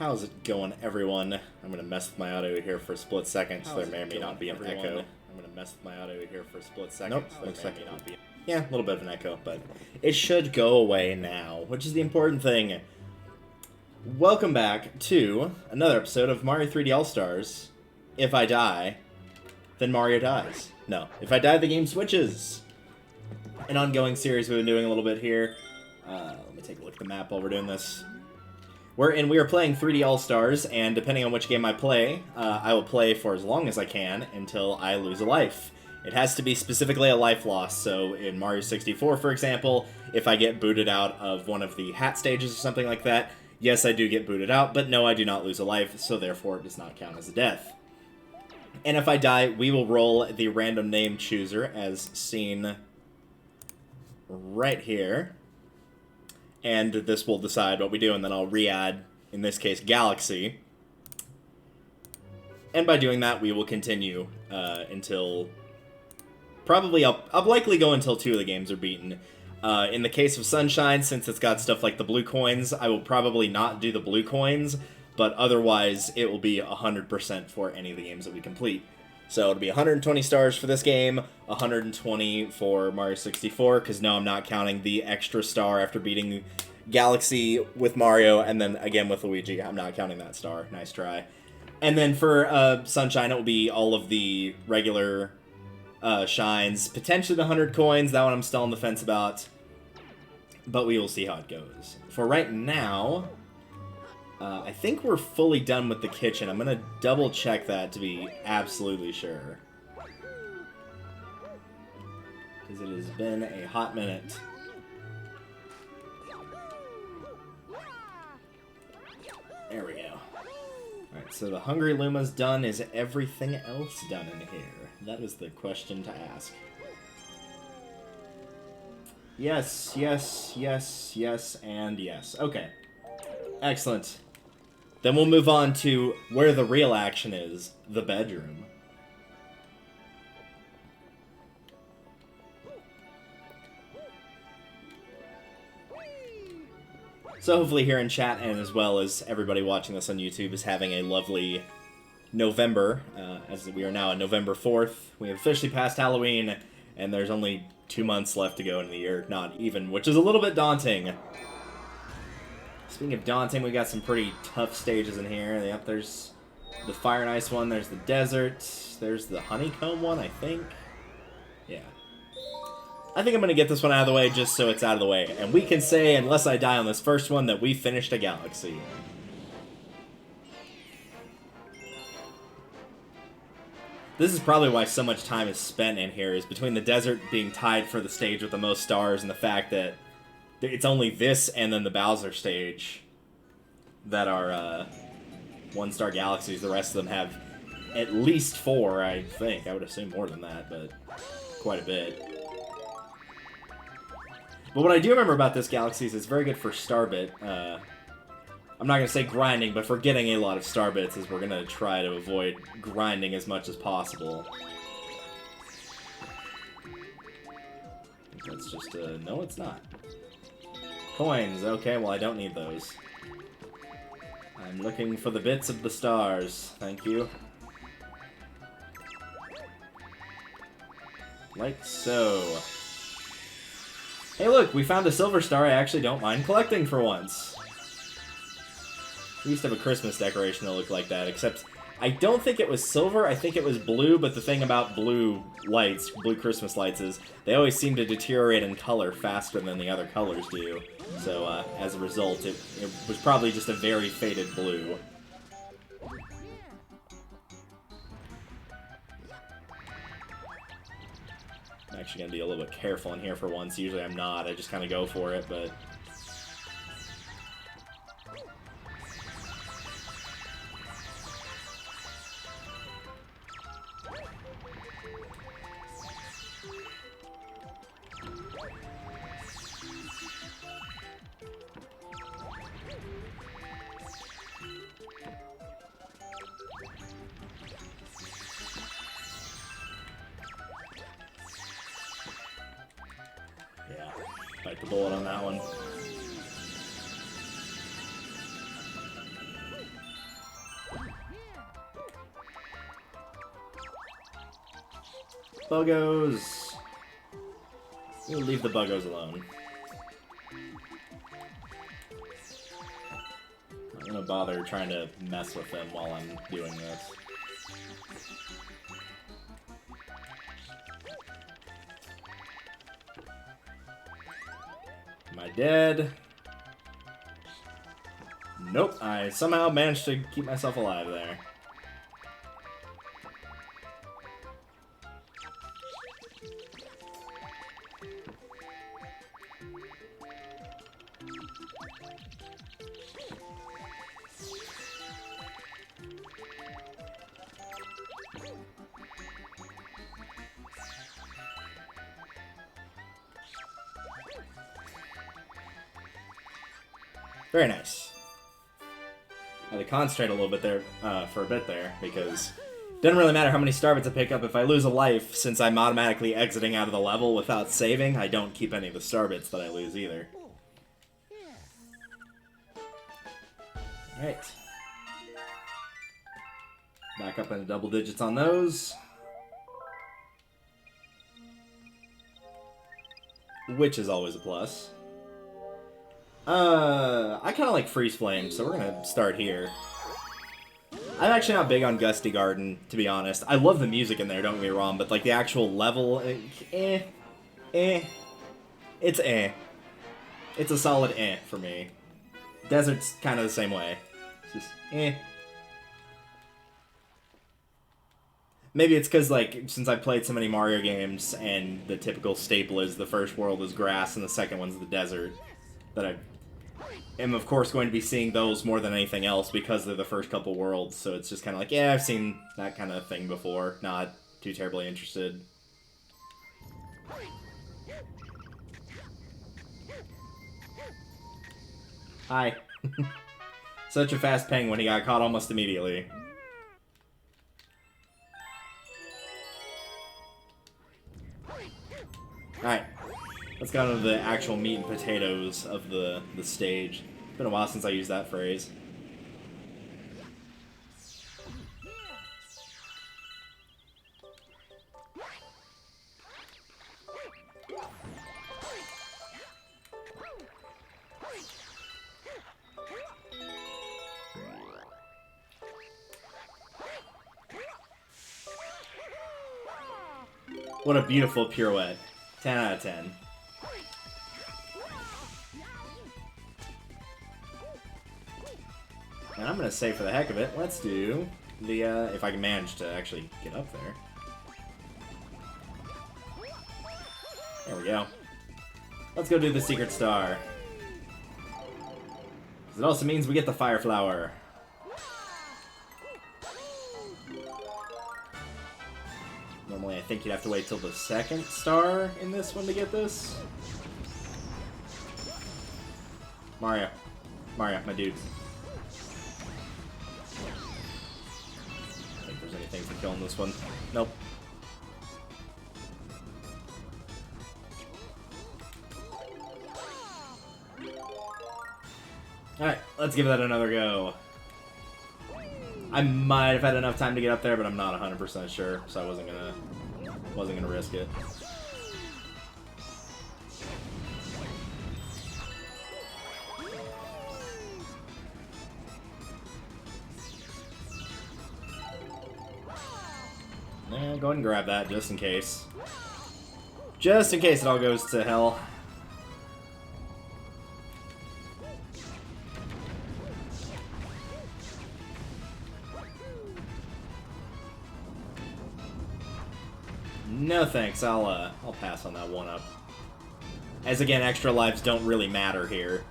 How's it going, everyone? I'm gonna mess with my audio here for a split second, so there may or may not be an echo. I'm gonna mess with my audio here for a split second. Nope, so looks like it not be. Yeah, a little bit of an echo, but it should go away now, which is the important thing. Welcome back to another episode of Mario 3D All-Stars. If I die, then Mario dies. No, if I die, the game switches. An ongoing series we've been doing a little bit here. Let me take a look at the map while we're doing this. We are playing 3D All-Stars, and depending on which game I play, I will play for as long as I can until I lose a life. It has to be specifically a life loss, so in Mario 64, for example, if I get booted out of one of the hat stages or something like that, yes, I do get booted out, but no, I do not lose a life, so therefore it does not count as a death. And if I die, we will roll the random name chooser, as seen right here. And this will decide what we do, and then I'll re-add, in this case, Galaxy. And by doing that, we will continue until... Probably, I'll likely go until 2 of the games are beaten. In the case of Sunshine, since it's got stuff like the blue coins, I will probably not do the blue coins, but otherwise it will be 100% for any of the games that we complete. So it'll be 120 stars for this game, 120 for Mario 64, because no, I'm not counting the extra star after beating Galaxy with Mario, and then again with Luigi. I'm not counting that star. Nice try. And then for Sunshine, it will be all of the regular shines, potentially the 100 coins. That one I'm still on the fence about, but we will see how it goes. For right now... I think we're fully done with the kitchen. I'm going to double check that to be absolutely sure. Because it has been a hot minute. There we go. Alright, so the Hungry Luma's done. Is everything else done in here? That is the question to ask. Yes, yes, yes, yes, and yes. Okay. Excellent. Then we'll move on to where the real action is, the bedroom. So hopefully here in chat, and as well as everybody watching this on YouTube, is having a lovely November, as we are now on November 4th. We have officially passed Halloween, and there's only 2 months left to go in the year, not even, which is a little bit daunting. Speaking of daunting, we got some pretty tough stages in here. Yep, there's the Fire and Ice one, there's the Desert, there's the Honeycomb one, I think. Yeah. I think I'm going to get this one out of the way just so it's out of the way. And we can say, unless I die on this first one, that we finished a Galaxy. This is probably why so much time is spent in here, is between the Desert being tied for the stage with the most stars and the fact that it's only this and then the Bowser stage that are one-star galaxies. The rest of them have at least 4, I think. I would assume more than that, but quite a bit. But what I do remember about this galaxy is it's very good for star bit. I'm not going to say grinding, but for getting a lot of star bits, is we're going to try to avoid grinding as much as possible. That's just no, it's not. Coins, okay, well I don't need those. I'm looking for the bits of the stars, thank you. Like so. Hey look, we found a silver star I actually don't mind collecting for once. We used to have a Christmas decoration that looked like that, except I don't think it was silver, I think it was blue, but the thing about blue lights, blue Christmas lights, is they always seem to deteriorate in color faster than the other colors do. So, as a result, it was probably just a very faded blue. I'm actually going to be a little bit careful in here for once. Usually I'm not, I just kind of go for it, but... Bite the bullet on that one. Buggos. We'll leave the buggos alone. I'm gonna bother trying to mess with them while I'm doing this. Am I dead? Nope, I somehow managed to keep myself alive there. Very nice. I had to concentrate a little bit there, for a bit there, because it doesn't really matter how many starbits I pick up. If I lose a life, since I'm automatically exiting out of the level without saving, I don't keep any of the starbits that I lose either. Alright. Back up into double digits on those. Which is always a plus. I kind of like Freeze Flame, so we're gonna start here. I'm actually not big on Gusty Garden, to be honest. I love the music in there, don't get me wrong, but like the actual level, It's eh. It's a solid eh for me. Desert's kind of the same way. It's just eh. Maybe it's because, like, since I've played so many Mario games, and the typical staple is the first world is grass and the second one's the desert, that I am, of course, going to be seeing those more than anything else because they're the first couple worlds, so it's just kind of like, yeah, I've seen that kind of thing before, not too terribly interested. Hi. Such a fast penguin, he got caught almost immediately. Alright, let's get on to the actual meat and potatoes of the stage. It's been a while since I used that phrase. What a beautiful pirouette. 10 out of 10. And I'm gonna say, for the heck of it, let's do the, if I can manage to actually get up there. There we go. Let's go do the secret star. Because it also means we get the fire flower. Normally, I think you'd have to wait till the second star in this one to get this. Mario. Mario, my dude. I think there's anything for killing this one. Nope. Alright, let's give that another go. I might have had enough time to get up there, but I'm not 100% sure, so I wasn't gonna risk it. Nah, go ahead and grab that, just in case. Just in case it all goes to hell. No thanks, I'll pass on that one up. As again, extra lives don't really matter here.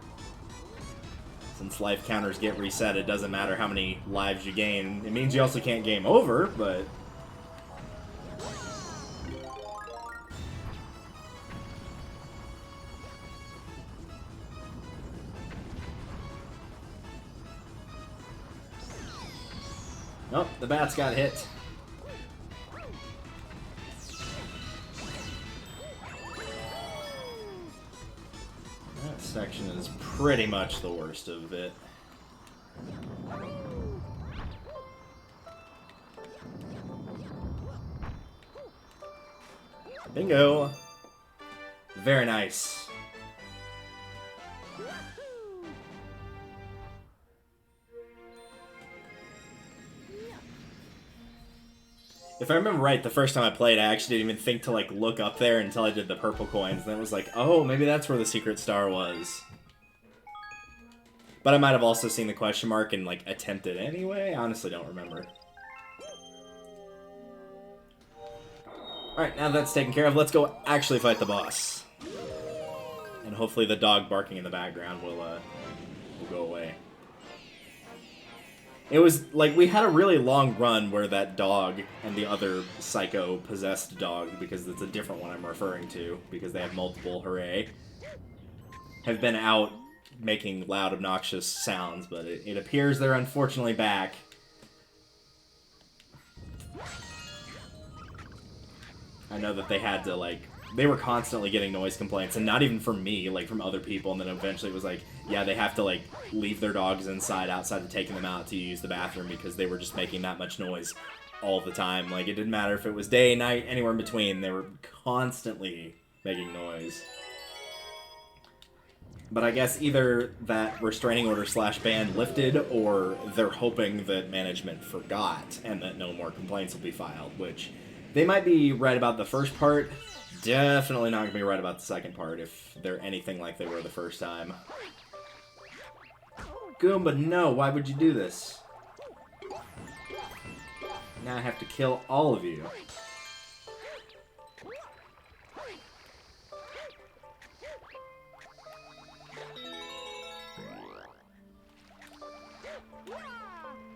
Since life counters get reset, it doesn't matter how many lives you gain. It means you also can't game over, but... Nope, the bats got hit. That section is pretty much the worst of it. Bingo! Very nice. If I remember right, the first time I played, I actually didn't even think to, like, look up there until I did the purple coins. And then it was like, oh, maybe that's where the secret star was. But I might have also seen the question mark and, like, attempted anyway. I honestly don't remember. Alright, now that's taken care of, let's go actually fight the boss. And hopefully the dog barking in the background will go away. It was, like, we had a really long run where that dog and the other psycho-possessed dog, because it's a different one I'm referring to, because they have multiple, hooray, have been out making loud, obnoxious sounds, but it appears they're unfortunately back. I know that they had to, like, they were constantly getting noise complaints, and not even from me, like, from other people, and then eventually it was like, yeah, they have to, like, leave their dogs outside of taking them out to use the bathroom because they were just making that much noise all the time. Like, it didn't matter if it was day, night, anywhere in between, they were constantly making noise. But I guess either that restraining order / ban lifted, or they're hoping that management forgot and that no more complaints will be filed, which they might be right about the first part. Definitely not going to be right about the second part if they're anything like they were the first time. Goomba, no, why would you do this? Now I have to kill all of you.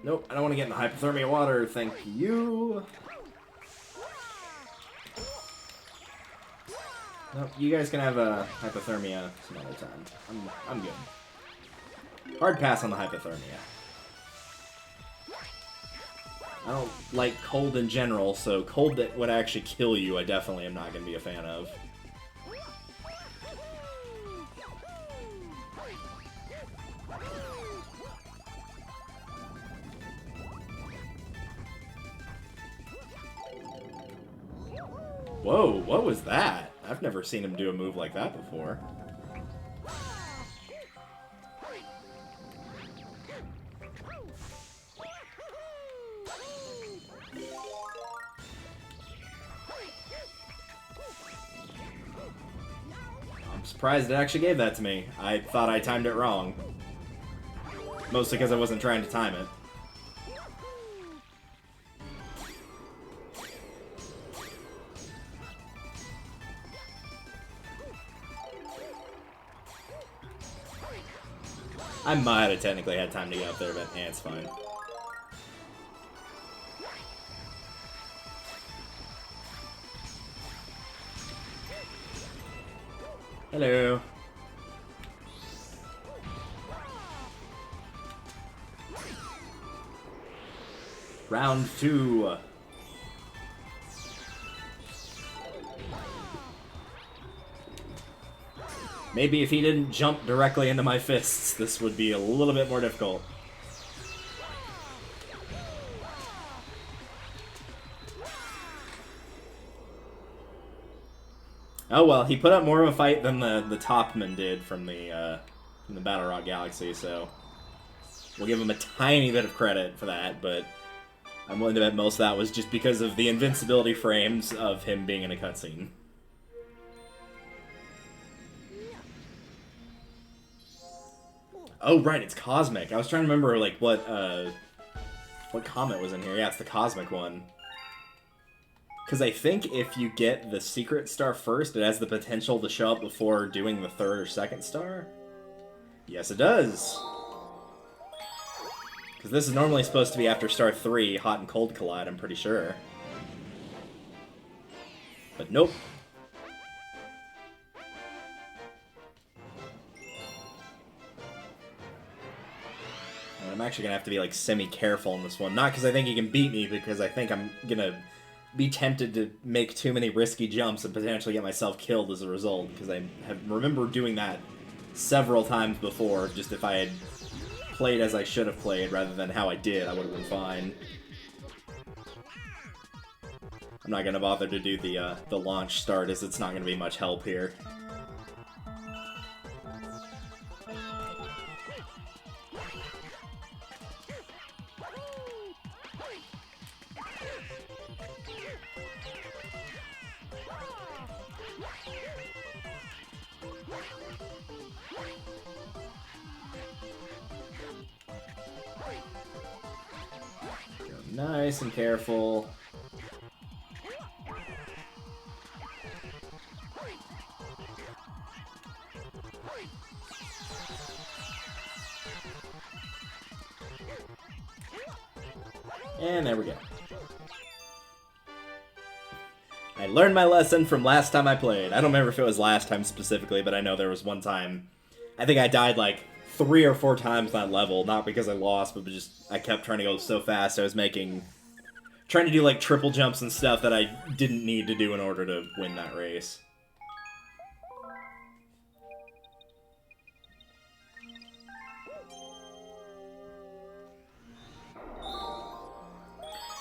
Nope, I don't want to get in the hypothermia water, thank you. Nope, you guys can have a hypothermia some other time. I'm good. Hard pass on the hypothermia. I don't like cold in general, so cold that would actually kill you, I definitely am not going to be a fan of. Whoa, what was that? I've never seen him do a move like that before. I'm surprised it actually gave that to me. I thought I timed it wrong. Mostly because I wasn't trying to time it. I might have technically had time to get up there, but it's fine. Hello. Round 2. Maybe if he didn't jump directly into my fists, this would be a little bit more difficult. Oh well, he put up more of a fight than the Topman did from the Battle Rock Galaxy, so we'll give him a tiny bit of credit for that, but I'm willing to bet most of that was just because of the invincibility frames of him being in a cutscene. Oh, right, it's Cosmic. I was trying to remember, like, what comet was in here. Yeah, it's the Cosmic one. Because I think if you get the secret star first, it has the potential to show up before doing the third or second star. Yes, it does. Because this is normally supposed to be after star 3, hot and cold collide, I'm pretty sure. But nope. I'm actually gonna have to be, like, semi-careful in this one. Not because I think he can beat me, because I think I'm gonna be tempted to make too many risky jumps and potentially get myself killed as a result, because I remember doing that several times before. Just if I had played as I should have played rather than how I did, I would have been fine. I'm not gonna bother to do the launch start, as it's not gonna be much help here. Nice and careful. And there we go. I learned my lesson from last time I played. I don't remember if it was last time specifically, but I know there was one time. I think I died like 3 or 4 times that level, not because I lost, but just I kept trying to go so fast. I was trying to do like triple jumps and stuff that I didn't need to do in order to win that race.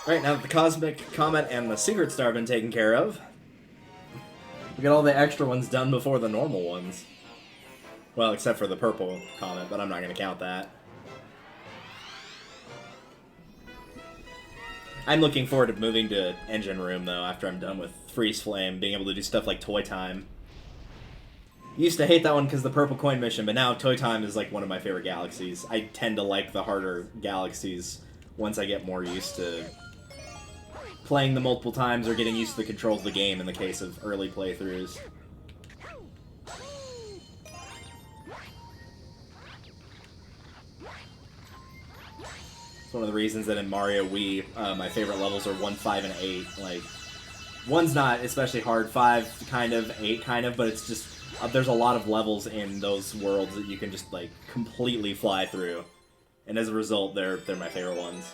Right, now that the Cosmic Comet and the Secret Star have been taken care of, we got all the extra ones done before the normal ones. Well, except for the purple comet, but I'm not going to count that. I'm looking forward to moving to Engine Room, though, after I'm done with Freeze Flame, being able to do stuff like Toy Time. Used to hate that one because the purple coin mission, but now Toy Time is like one of my favorite galaxies. I tend to like the harder galaxies once I get more used to playing them multiple times or getting used to the controls of the game in the case of early playthroughs. It's one of the reasons that in Mario Wii, my favorite levels are 1, 5, and 8. Like, 1's not especially hard, 5 kind of, 8 kind of, but it's just, there's a lot of levels in those worlds that you can just, like, completely fly through. And as a result, they're my favorite ones.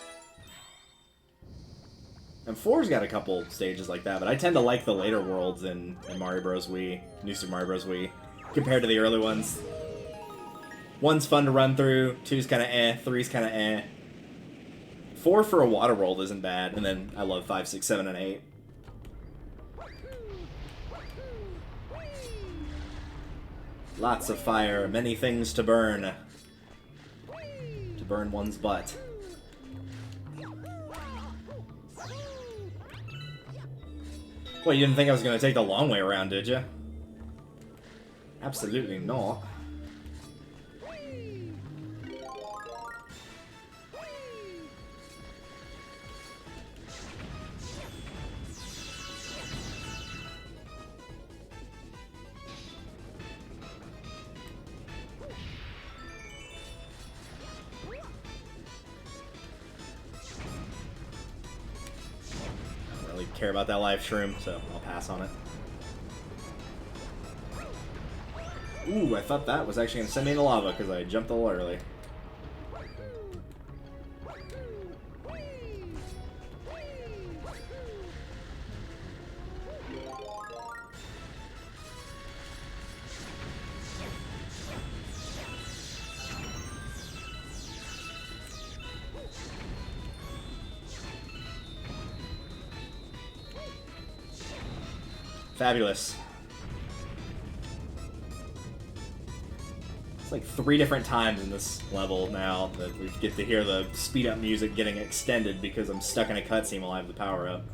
And 4's got a couple stages like that, but I tend to like the later worlds in Mario Bros. Wii, New Super Mario Bros. Wii, compared to the early ones. 1's fun to run through, 2's kind of eh, 3's kind of eh. 4 for a water world isn't bad, and then I love 5, 6, 7, and 8. Lots of fire, many things to burn. To burn one's butt. Well, you didn't think I was going to take the long way around, did you? Absolutely not. Care about that live shroom, so I'll pass on it. Ooh, I thought that was actually going to send me into lava because I jumped a little early. Fabulous. It's like 3 different times in this level now that we get to hear the speed-up music getting extended because I'm stuck in a cutscene while I have the power-up.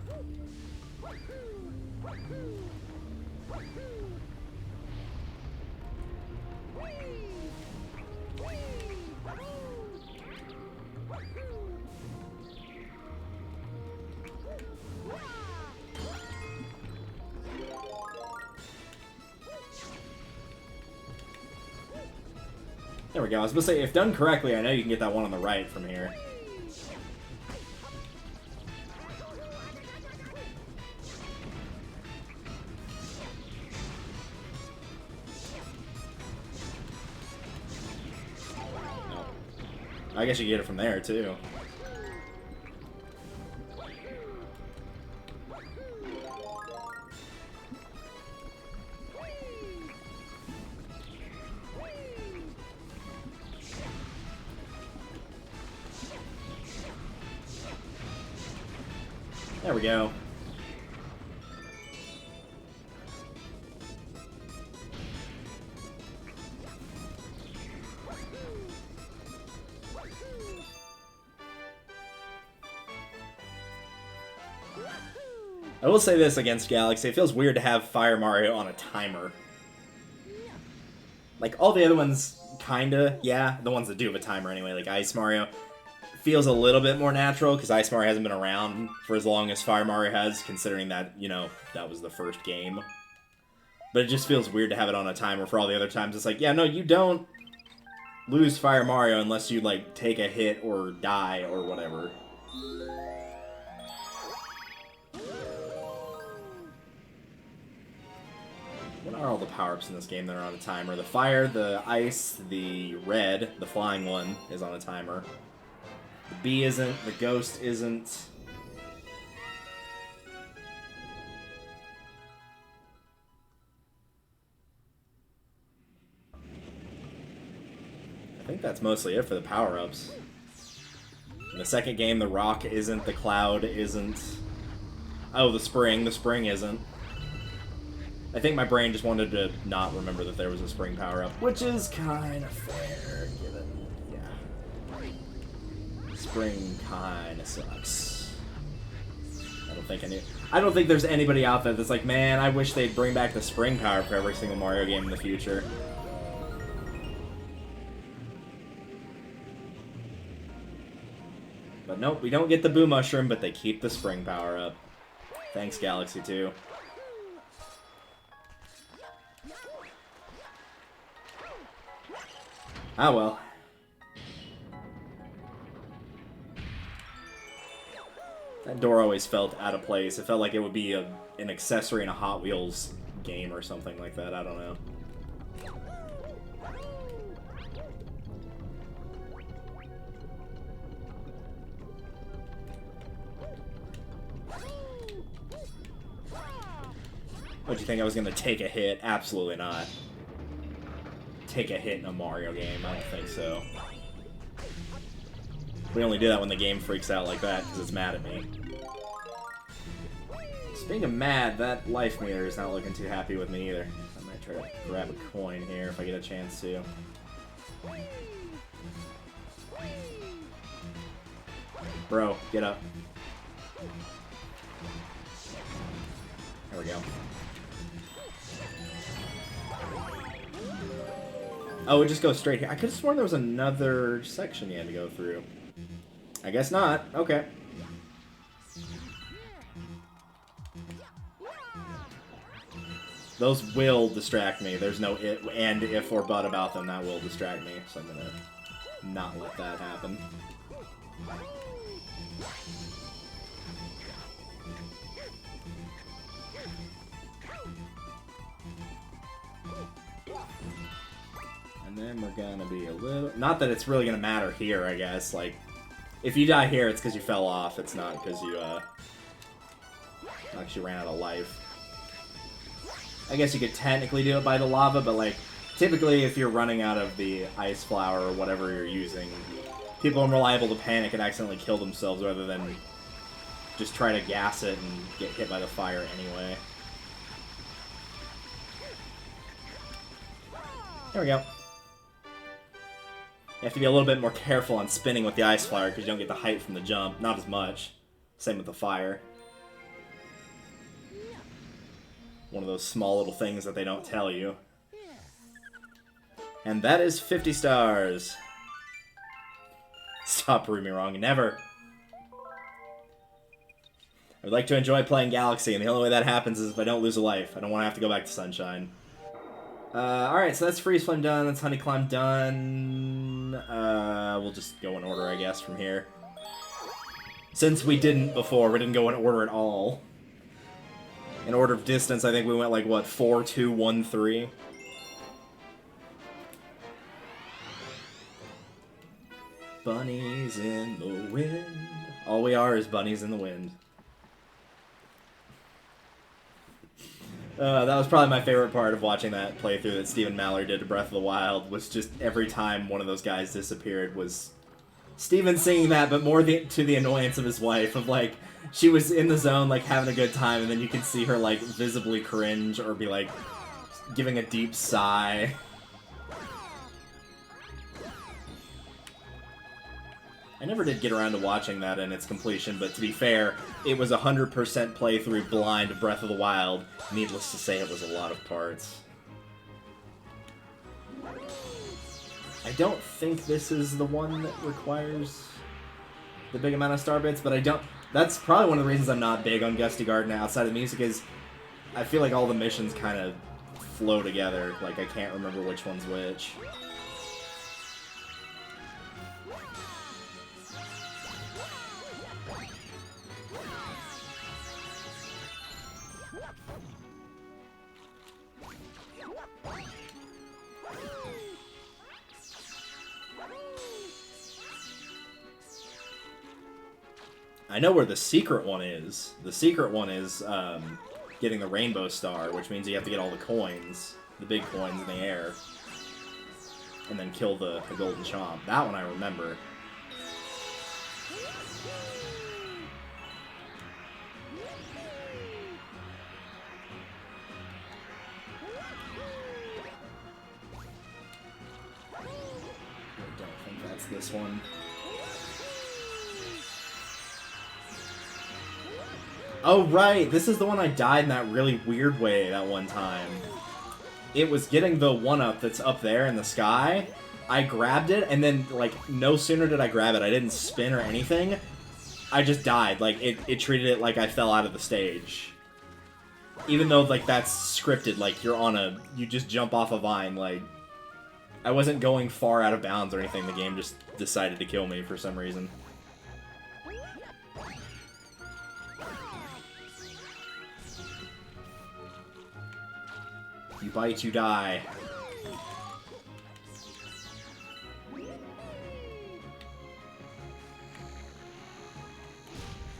There we go. I was supposed to say, if done correctly, I know you can get that one on the right from here. No. I guess you get it from there, too. There we go. I will say this against Galaxy, it feels weird to have Fire Mario on a timer. Like, all the other ones, kinda, yeah, the ones that do have a timer anyway, like Ice Mario, feels a little bit more natural, because Ice Mario hasn't been around for as long as Fire Mario has, considering that, you know, that was the first game. But it just feels weird to have it on a timer for all the other times. It's like, yeah, no, you don't lose Fire Mario unless you, like, take a hit or die or whatever. What are all the power-ups in this game that are on a timer? The fire, the ice, the red, the flying one is on a timer. The bee isn't, the ghost isn't. I think that's mostly it for the power-ups. In the second game, the rock isn't, the cloud isn't. Oh, the spring isn't. I think my brain just wanted to not remember that there was a spring power-up, which is kind of fair, given, yeah. Spring kind of sucks. I don't think there's anybody out there that's like, man, I wish they'd bring back the spring power for every single Mario game in the future. But nope, we don't get the Boo Mushroom, but they keep the spring power up. Thanks, Galaxy 2. Ah, well. That door always felt out of place. It felt like it would be an accessory in a Hot Wheels game or something like that. I don't know. What'd you think? I was going to take a hit? Absolutely not. Take a hit in a Mario game. I don't think so. We only do that when the game freaks out like that because it's mad at me. Speaking of mad, that life meter is not looking too happy with me either. I might try to grab a coin here if I get a chance to. Bro, get up. There we go. Oh, it just goes straight here. I could have sworn there was another section you had to go through. I guess not. Okay. Those will distract me. There's no and if or but about them. That will distract me. So I'm gonna not let that happen. And then we're gonna be a little... Not that it's really gonna matter here, I guess. Like, if you die here, it's because you fell off. It's not because you, actually ran out of life. I guess you could technically do it by the lava, but, like, typically if you're running out of the ice flower or whatever you're using, people are more liable to panic and accidentally kill themselves rather than just try to gas it and get hit by the fire anyway. There we go. You have to be a little bit more careful on spinning with the ice flower because you don't get the height from the jump. Not as much. Same with the fire. One of those small little things that they don't tell you. And that is 50 stars. Stop proving me wrong. Never. I would like to enjoy playing Galaxy, and the only way that happens is if I don't lose a life. I don't want to have to go back to Sunshine. Alright, so that's Freeze Flame done, that's Honey Climb done. We'll just go in order, I guess, from here. Since we didn't before, we didn't go in order at all. In order of distance, I think we went like, what, 4, 2, 1, 3? Bunnies in the wind. All we are is bunnies in the wind. That was probably my favorite part of watching that playthrough that Stephen Mallory did to Breath of the Wild, was just every time one of those guys disappeared was Stephen singing that, but more to the annoyance of his wife, of like, she was in the zone, like, having a good time, and then you can see her, like, visibly cringe or be, like, giving a deep sigh. I never did get around to watching that in its completion, but to be fair, it was 100% playthrough blind Breath of the Wild. Needless to say, it was a lot of parts. I don't think this is the one that requires the big amount of star bits, but I don't... That's probably one of the reasons I'm not big on Gusty Garden outside of the music is I feel like all the missions kind of flow together. Like, I can't remember which one's which. I know where the secret one is. The secret one is getting the rainbow star, which means you have to get all the coins, the big coins in the air, and then kill the golden chomp. That one I remember. I don't think that's this one. Oh, right! This is the one I died in that really weird way that one time. It was getting the 1-up that's up there in the sky. I grabbed it, and then, like, no sooner did I grab it, I didn't spin or anything. I just died. Like, it treated it like I fell out of the stage. Even though, like, that's scripted. Like, you just jump off a vine. Like, I wasn't going far out of bounds or anything. The game just decided to kill me for some reason. You bite, you die.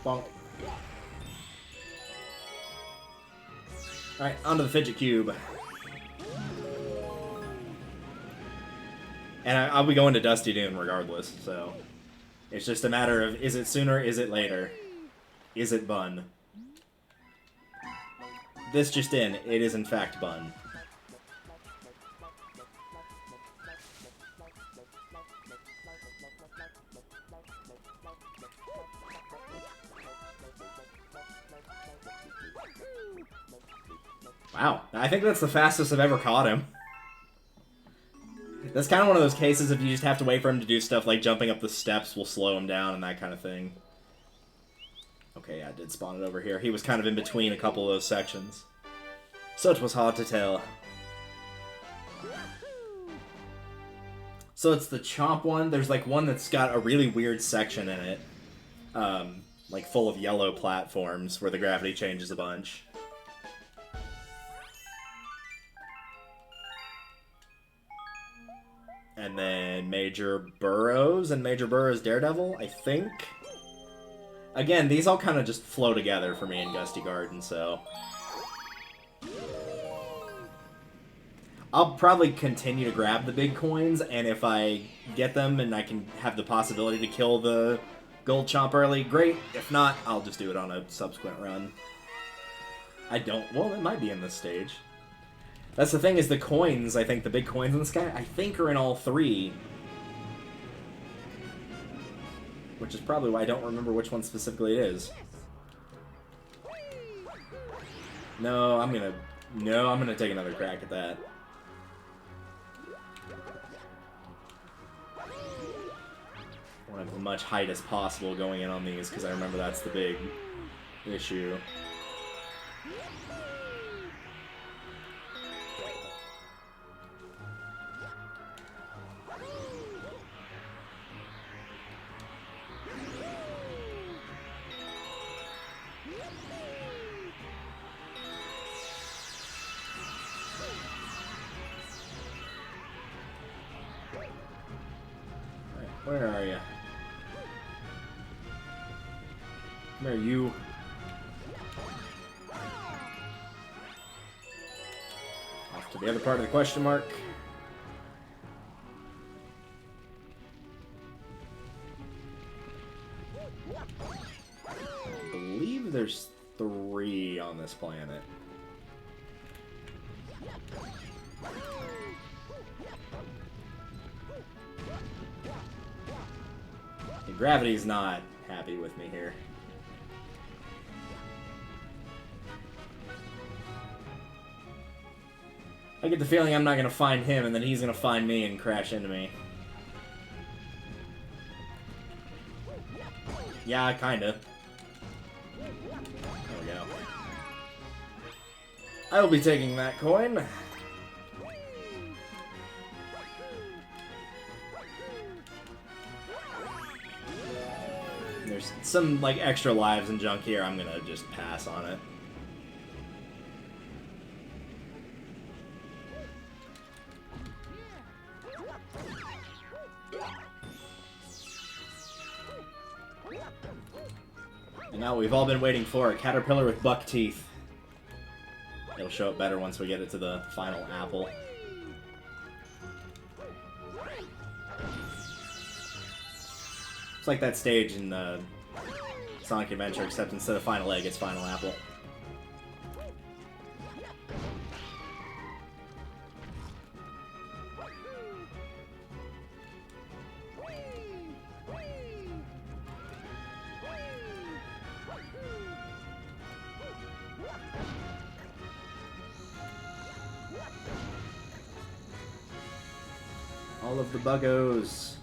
Bonk. Alright, onto the fidget cube. And I'll be going to Dusty Dune regardless, so... It's just a matter of, is it sooner, is it later? Is it Bun? This just in, it is in fact Bun. Wow, I think that's the fastest I've ever caught him. That's kind of one of those cases if you just have to wait for him to do stuff like jumping up the steps will slow him down and that kind of thing. Okay, yeah, I did spawn it over here. He was kind of in between a couple of those sections. So it was hard to tell. So it's the Chomp one. There's like one that's got a really weird section in it. Like full of yellow platforms where the gravity changes a bunch. And then Major Burrows and Major Burrows Daredevil, I think. Again, these all kind of just flow together for me in Gusty Garden, so... I'll probably continue to grab the big coins, and if I get them and I can have the possibility to kill the gold chomp early, great. If not, I'll just do it on a subsequent run. I don't... Well, it might be in this stage. That's the thing, is the coins, I think, the big coins in the sky, I think are in all three. Which is probably why I don't remember which one specifically it is. No, I'm gonna take another crack at that. I want as much height as possible going in on these, because I remember that's the big issue. Where are you? Where are you? Off to the other part of the question mark. I believe there's 3 on this planet. Gravity's not happy with me here. I get the feeling I'm not going to find him, and then he's going to find me and crash into me. Yeah, kinda. There we go. I will be taking that coin. There's some, like, extra lives and junk here. I'm gonna just pass on it. And now we've all been waiting for a caterpillar with buck teeth. It'll show up better once we get it to the final apple. It's like that stage in Sonic Adventure, except instead of final egg, it's final apple. All of the buggos.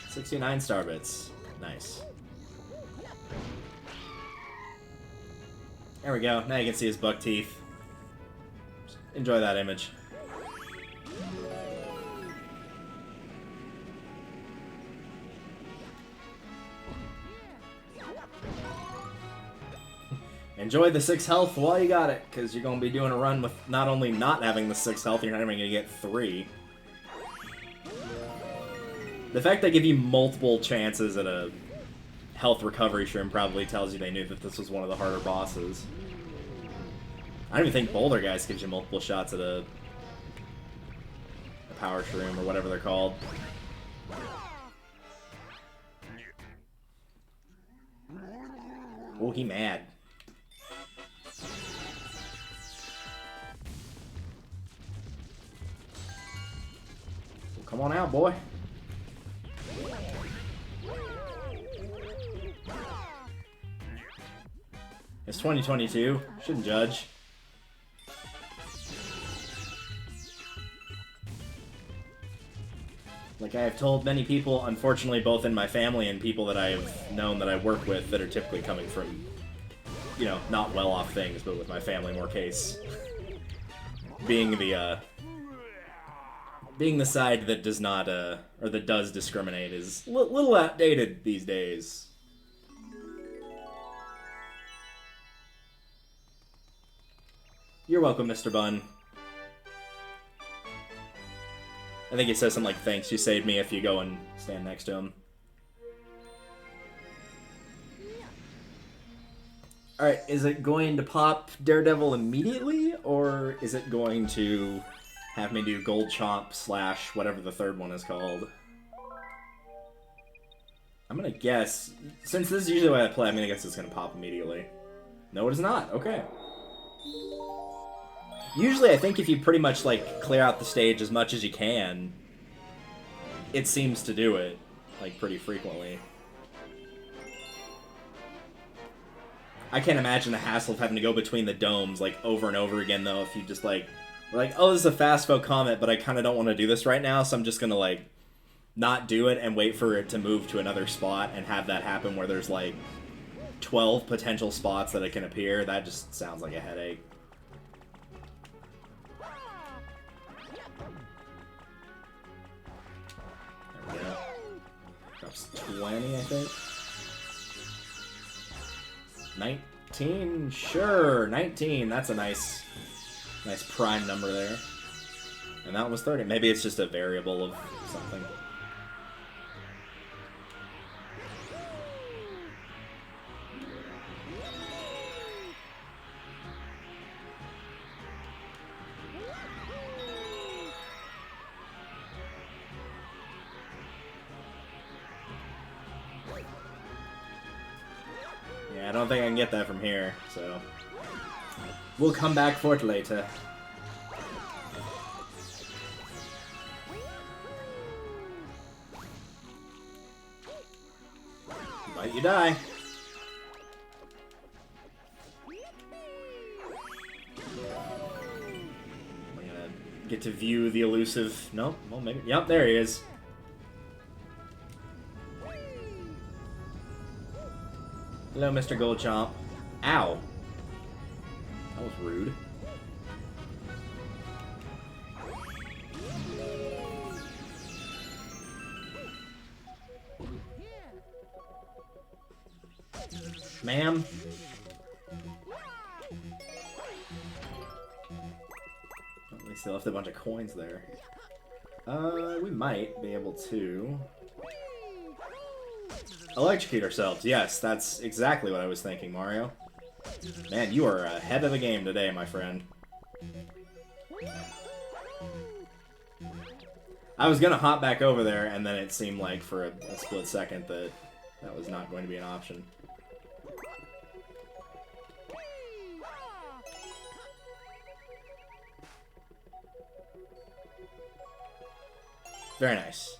69 star bits. Nice. There we go. Now you can see his buck teeth. Enjoy that image. Enjoy the 6 health while you got it, because you're going to be doing a run with not only not having the 6 health, you're not even going to get 3. The fact they give you multiple chances at a health recovery shroom probably tells you they knew that this was one of the harder bosses. I don't even think Boulder Guys gives you multiple shots at a power shroom or whatever they're called. Oh, he mad. Come on out, boy. It's 2022. Shouldn't judge. Like I have told many people, unfortunately both in my family and people that I've known that I work with that are typically coming from, you know, not well-off things, but with my family more case. Being the side that does not, or that does discriminate is a little outdated these days. You're welcome, Mr. Bun. I think he says something like, thanks, you saved me if you go and stand next to him. Alright, is it going to pop Daredevil immediately, or is it going to have me do Gold Chomp / whatever the third one is called? I'm gonna guess, since this is usually the way I play, I'm gonna guess it's gonna pop immediately. No, it is not. Okay. Usually I think if you pretty much, like, clear out the stage as much as you can, it seems to do it, like, pretty frequently. I can't imagine the hassle of having to go between the domes, like, over and over again, though, if you just, like, we're like, oh, this is a Fastfo Comet, but I kind of don't want to do this right now, so I'm just gonna, like, not do it and wait for it to move to another spot and have that happen where there's, like, 12 potential spots that it can appear. That just sounds like a headache. There we go. Drops 20, I think. 19? Sure, 19. That's a nice prime number there. And that was 30. Maybe it's just a variable of something. Yeah, I don't think I can get that from here, so we'll come back for it later. Fight you die. We're gonna get to view the elusive... Nope, well maybe... Yep, there he is. Hello, Mr. Goldchomp. Ow. That was rude. Ma'am? At least they left a bunch of coins there. We might be able to... electrocute ourselves. Yes, that's exactly what I was thinking, Mario. Man, you are ahead of the game today, my friend. I was gonna hop back over there, and then it seemed like for a split second that that was not going to be an option. Very nice.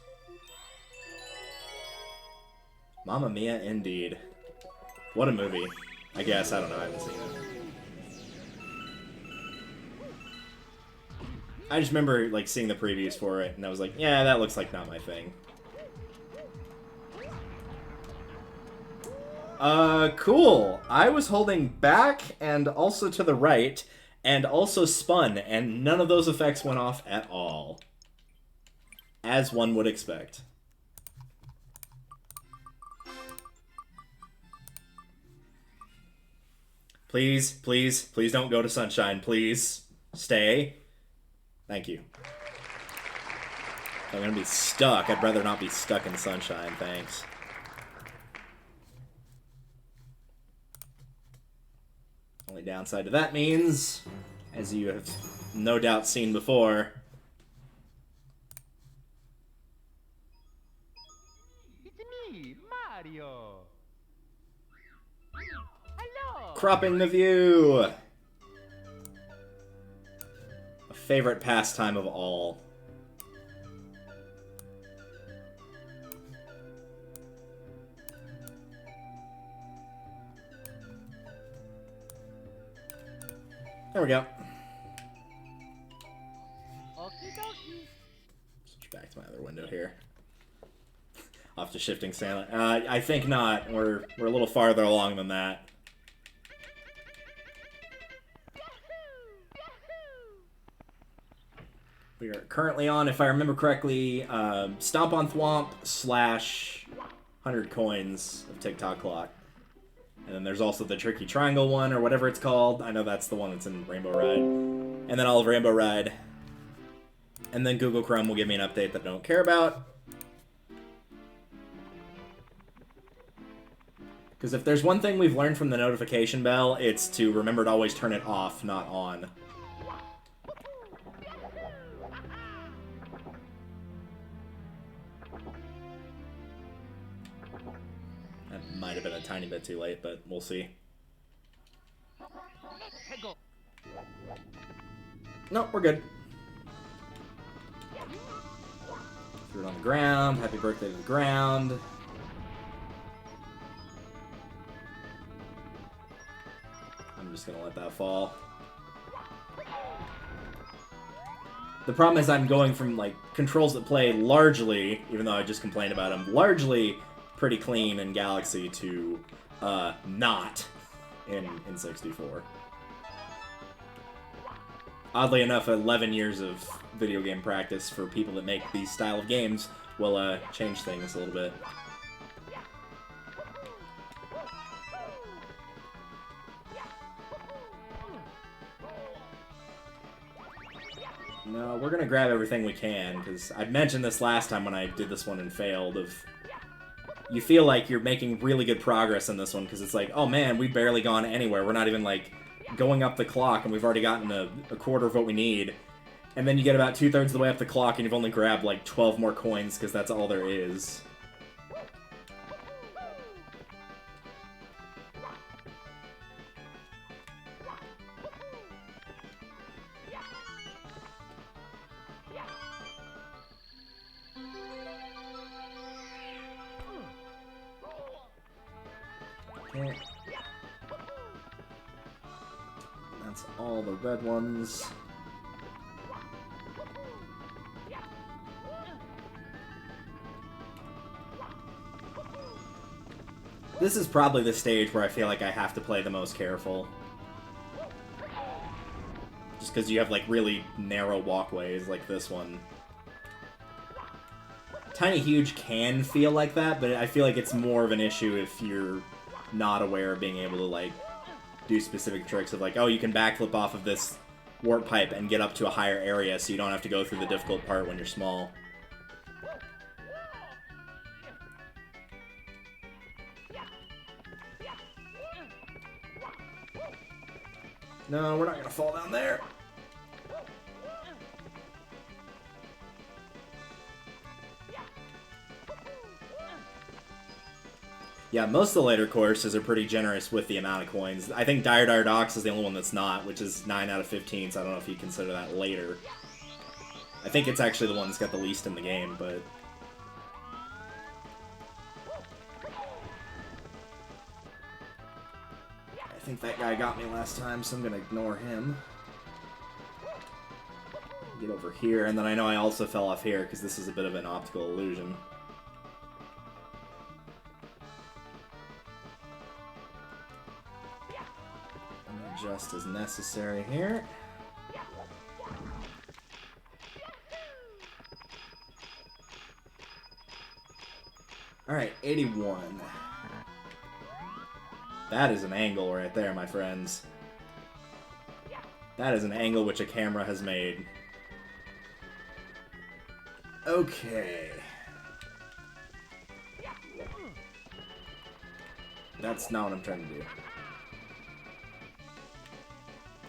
Mamma Mia, indeed. What a movie. I guess, I don't know, I haven't seen it. I just remember, like, seeing the previews for it, and I was like, yeah, that looks like not my thing. Cool. I was holding back, and also to the right, and also spun, and none of those effects went off at all. As one would expect. Please, please, please don't go to Sunshine, please. Stay. Thank you. If I'm gonna be stuck, I'd rather not be stuck in Sunshine, thanks. Only downside to that means, as you have no doubt seen before... It's me, Mario! Hello! Cropping the view! A favorite pastime of all. There we go. Okie dokie. Switch back to my other window here. Off to shifting Santa. I think not. We're a little farther along than that. We are currently on, if I remember correctly, Stomp on Thwomp / 100 coins of TikTok Clock. And then there's also the Tricky Triangle one, or whatever it's called. I know that's the one that's in Rainbow Ride. And then all of Rainbow Ride. And then Google Chrome will give me an update that I don't care about. Because if there's one thing we've learned from the notification bell, it's to remember to always turn it off, not on. That might have been a tiny bit too late, but we'll see. No, we're good. Threw it on the ground. Happy birthday to the ground. I'm just gonna let that fall. The problem is I'm going from, like, controls that play largely, even though I just complained about them, largely pretty clean in Galaxy to, not in 64. Oddly enough, 11 years of video game practice for people that make these style of games will, change things a little bit. No, we're gonna grab everything we can, because I mentioned this last time when I did this one and failed, of... You feel like you're making really good progress in this one, because it's like, oh man, we've barely gone anywhere. We're not even, like, going up the clock, and we've already gotten a quarter of what we need. And then you get about 2/3 of the way up the clock, and you've only grabbed, like, 12 more coins, because that's all there is. Okay. That's all the red ones. This is probably the stage where I feel like I have to play the most careful. Just because you have, like, really narrow walkways like this one. Tiny Huge can feel like that, but I feel like it's more of an issue if you're not aware of being able to, like, do specific tricks of, like, oh, you can backflip off of this warp pipe and get up to a higher area so you don't have to go through the difficult part when you're small. No, we're not gonna fall down there. Yeah, most of the later courses are pretty generous with the amount of coins. I think Dire Dire Docks is the only one that's not, which is 9 out of 15, so I don't know if you consider that later. I think it's actually the one that's got the least in the game, but... I think that guy got me last time, so I'm gonna ignore him. Get over here, and then I know I also fell off here, because this is a bit of an optical illusion. Just as necessary here. Alright, 81. That is an angle right there, my friends. That is an angle which a camera has made. Okay. That's not what I'm trying to do.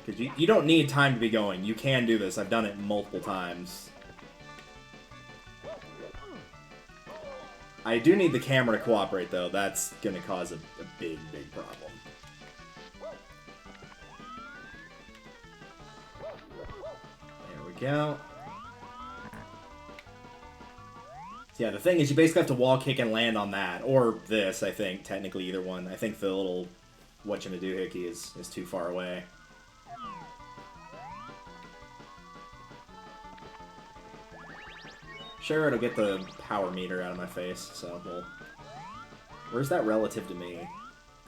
Because you don't need time to be going. You can do this. I've done it multiple times. I do need the camera to cooperate, though. That's going to cause a big, big problem. There we go. So yeah, the thing is you basically have to wall kick and land on that. Or this, I think. Technically, either one. I think the little whatchamadoohickey is too far away. Sure, it'll get the power meter out of my face, so we'll... Where's that relative to me?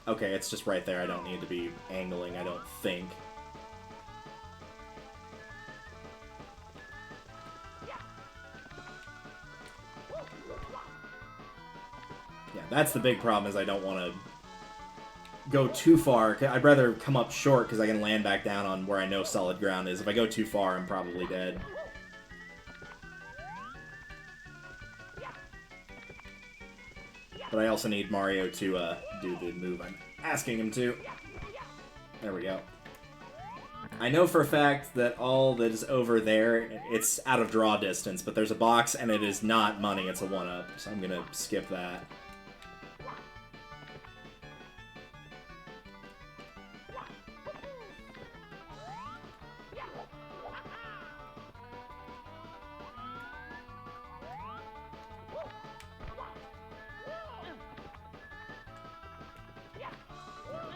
Okay, it's just right there. I don't need to be angling, I don't think. Yeah, that's the big problem, is I don't want to go too far. I'd rather come up short, because I can land back down on where I know solid ground is. If I go too far, I'm probably dead. But I also need Mario to do the move I'm asking him to. There we go. I know for a fact that all that is over there, it's out of draw distance, but there's a box and it is not money, it's a 1-up, so I'm gonna skip that.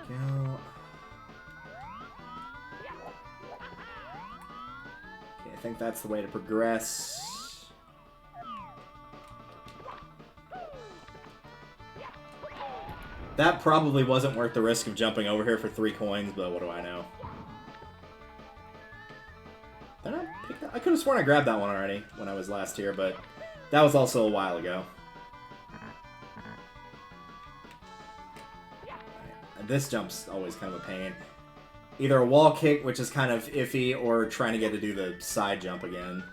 Go. Okay, I think that's the way to progress. That probably wasn't worth the risk of jumping over here for 3 coins, but what do I know? Did I pick that? I could have sworn I grabbed that one already when I was last here, but that was also a while ago. This jump's always kind of a pain. Either a wall kick, which is kind of iffy, or trying to get to do the side jump again.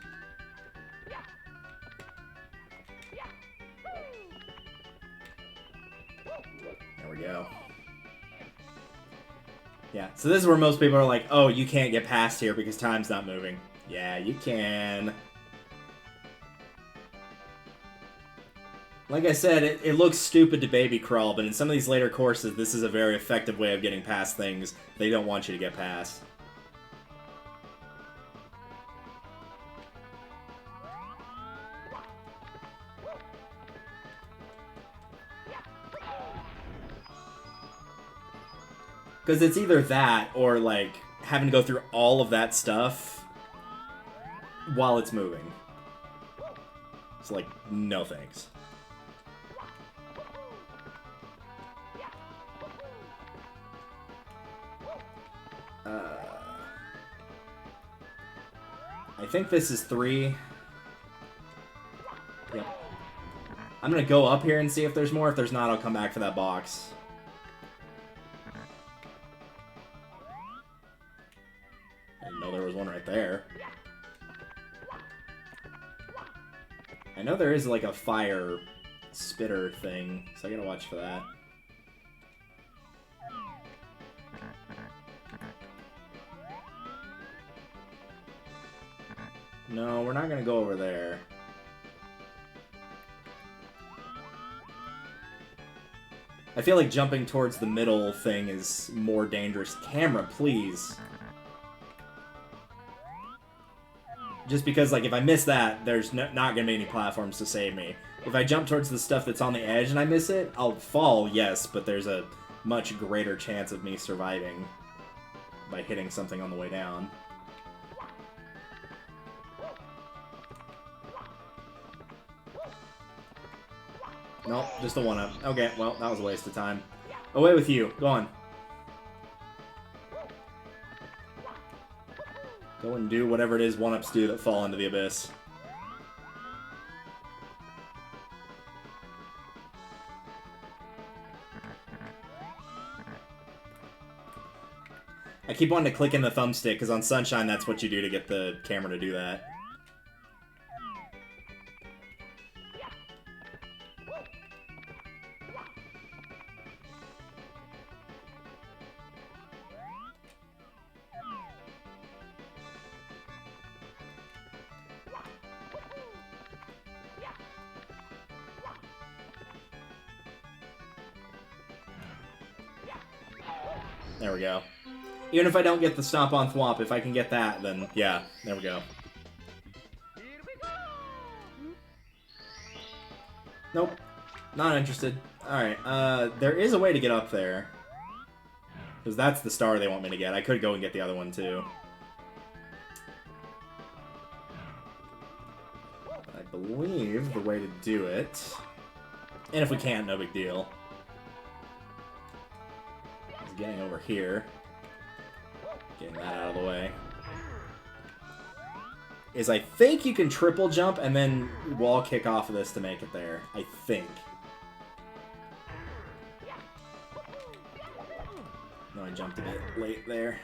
There we go. Yeah, so this is where most people are like, oh, you can't get past here because time's not moving. Yeah, you can. Like I said, it looks stupid to baby crawl, but in some of these later courses, this is a very effective way of getting past things they don't want you to get past. Because it's either that or, like, having to go through all of that stuff while it's moving. It's like, no thanks. I think this is 3. Yep. I'm gonna go up here and see if there's more. If there's not, I'll come back for that box. I didn't know there was one right there. I know there is like a fire spitter thing, so I gotta watch for that. No, we're not gonna go over there. I feel like jumping towards the middle thing is more dangerous. Camera, please. Just because, like, if I miss that, there's not gonna be any platforms to save me. If I jump towards the stuff that's on the edge and I miss it, I'll fall, yes, but there's a much greater chance of me surviving by hitting something on the way down. Nope, just a 1-up. Okay, well, that was a waste of time. Away with you. Go on. Go and do whatever it is 1-ups do that fall into the abyss. I keep wanting to click in the thumbstick, because on Sunshine, that's what you do to get the camera to do that. There we go. Even if I don't get the Stomp on Thwomp, if I can get that, then yeah, there we go. Nope. Not interested. Alright, there is a way to get up there. Because that's the star they want me to get. I could go and get the other one, too. I believe the way to do it... And if we can't, no big deal. Is getting over here. Getting that out of the way. Is I think you can triple jump and then wall kick off of this to make it there. I think. No, I jumped a bit late there.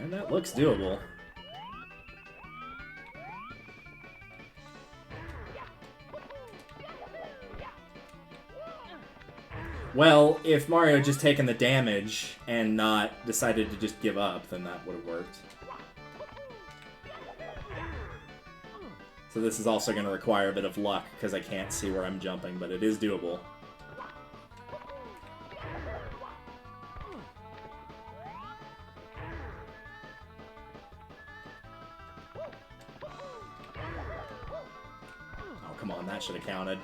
And that looks doable. Well, if Mario had just taken the damage and not decided to just give up, then that would have worked. So this is also going to require a bit of luck, because I can't see where I'm jumping, but it is doable. Oh, come on, that should have counted.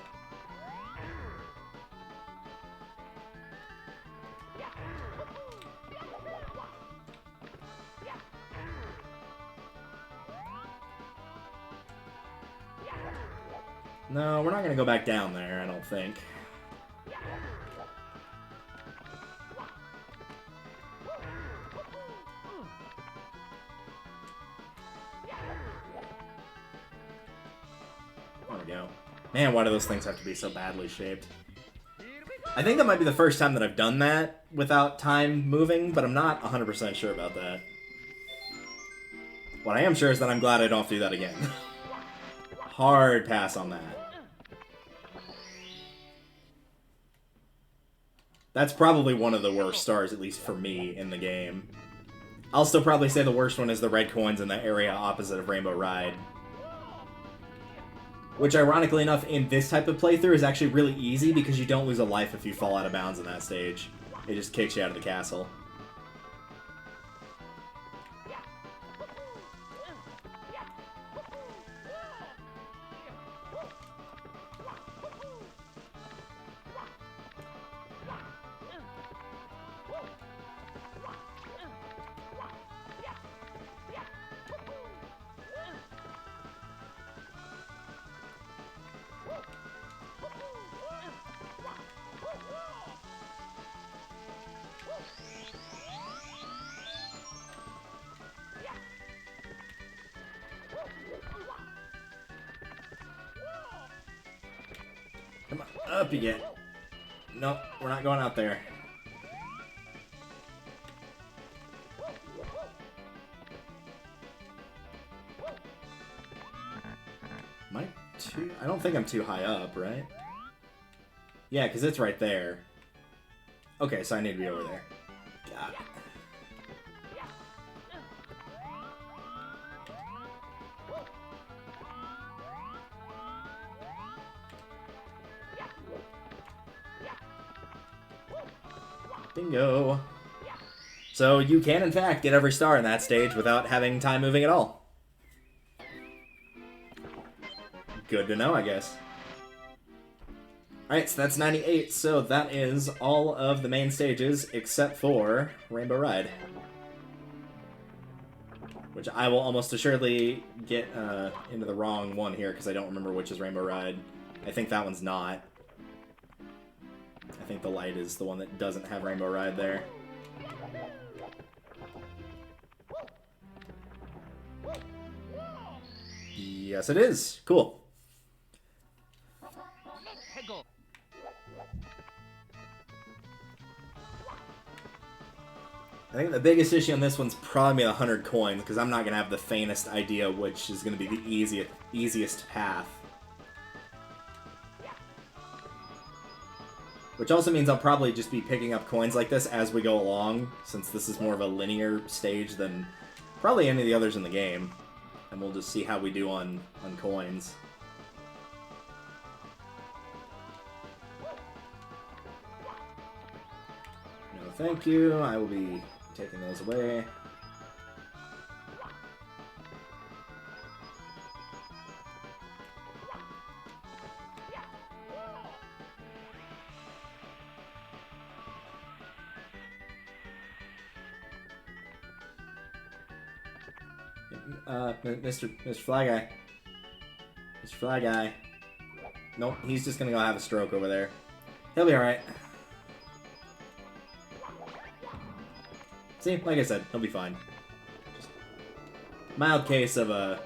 No, we're not going to go back down there, I don't think. There we go. Man, why do those things have to be so badly shaped? I think that might be the first time that I've done that without time moving, but I'm not 100% sure about that. What I am sure is that I'm glad I don't have to do that again. Hard pass on that. That's probably one of the worst stars, at least for me, in the game. I'll still probably say the worst one is the red coins in the area opposite of Rainbow Ride. Which, ironically enough, in this type of playthrough is actually really easy because you don't lose a life if you fall out of bounds in that stage. It just kicks you out of the castle. Up you get. Nope, we're not going out there. Am I too... I don't think I'm too high up, right? Yeah, because it's right there. Okay, so I need to be over there. Got it. Bingo. So you can, in fact, get every star in that stage without having time moving at all. Good to know, I guess. Alright, so that's 98, so that is all of the main stages except for Rainbow Ride. Which I will almost assuredly get into the wrong one here, because I don't remember which is Rainbow Ride. I think that one's not. I think the light is the one that doesn't have Rainbow Ride there. Yes, it is. Cool. I think the biggest issue on this one's probably the 100 coins, because I'm not going to have the faintest idea which is going to be the easiest path. Which also means I'll probably just be picking up coins like this as we go along, since this is more of a linear stage than probably any of the others in the game. And we'll just see how we do on coins. No, thank you. I will be taking those away. Mr. Fly Guy. Mr. Fly Guy. Nope, he's just gonna go have a stroke over there. He'll be alright. See, like I said, he'll be fine. Just mild case of a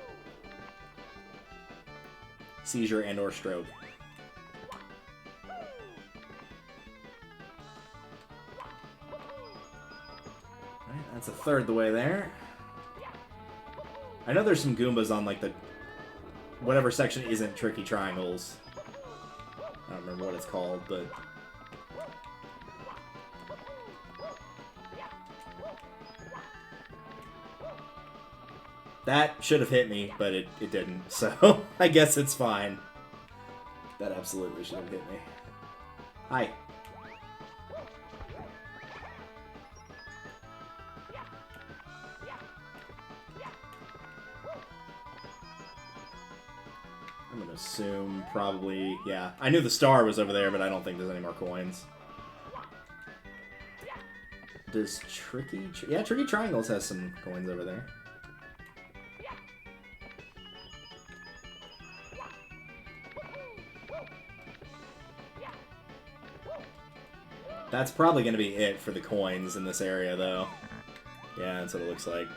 seizure and or stroke. Alright, that's a third the way there. I know there's some Goombas on, like, the... whatever section isn't Tricky Triangles. I don't remember what it's called, but... That should have hit me, but it didn't, so I guess it's fine. That absolutely should have hit me. Hi. I'm gonna assume probably, yeah. I knew the star was over there, but I don't think there's any more coins. Does Tricky... yeah, Tricky Triangles has some coins over there. That's probably going to be it for the coins in this area, though. Yeah, that's what it looks like.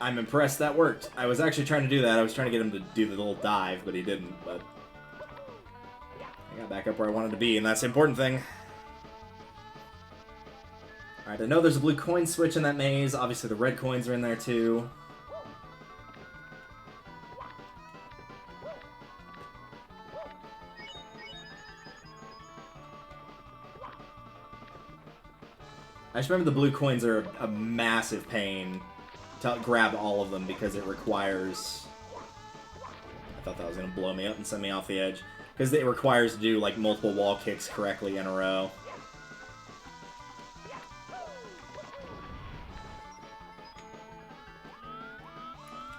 I'm impressed that worked. I was actually trying to do that. I was trying to get him to do the little dive, but he didn't. But I got back up where I wanted to be, and that's the important thing. Alright, I know there's a blue coin switch in that maze. Obviously, the red coins are in there, too. I just remember the blue coins are a massive pain to grab all of them because it requires... I thought that was going to blow me up and send me off the edge. Because it requires to do like multiple wall kicks correctly in a row.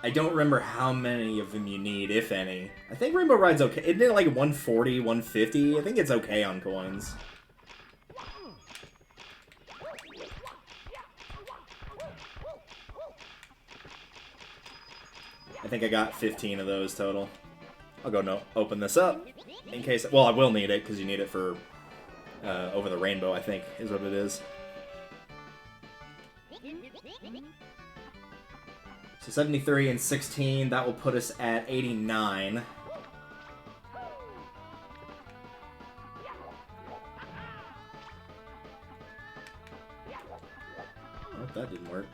I don't remember how many of them you need, if any. I think Rainbow Ride's okay. Isn't it like 140, 150? I think it's okay on coins. I think I got 15 of those total. I'll go open this up in case... well, I will need it because you need it for over the rainbow, I think, is what it is. So 73 and 16, that will put us at 89. Oh, that didn't work.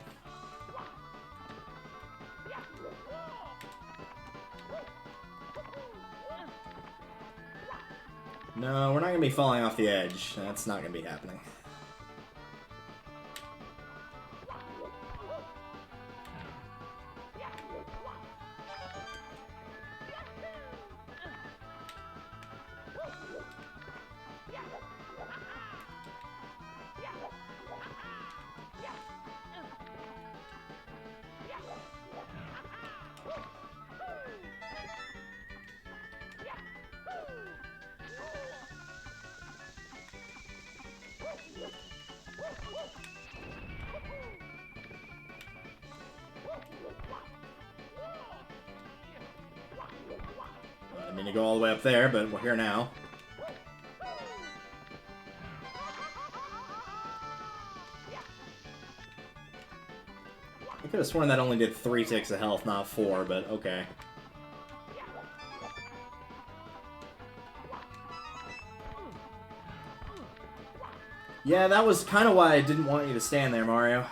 No, we're not going to be falling off the edge. That's not going to be happening. I mean to go all the way up there, but we're here now. I could have sworn that only did 3 ticks of health, not 4, but okay. Yeah, that was kind of why I didn't want you to stand there, Mario.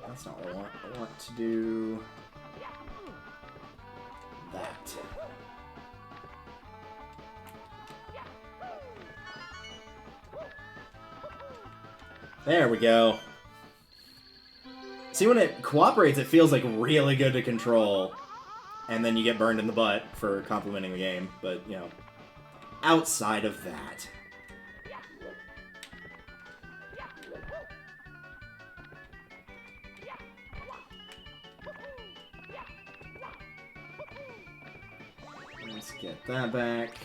That's not what I want. I want to do that. There we go. See, when it cooperates, it feels like really good to control. And then you get burned in the butt for complimenting the game. But, you know, outside of that. Let's get that back.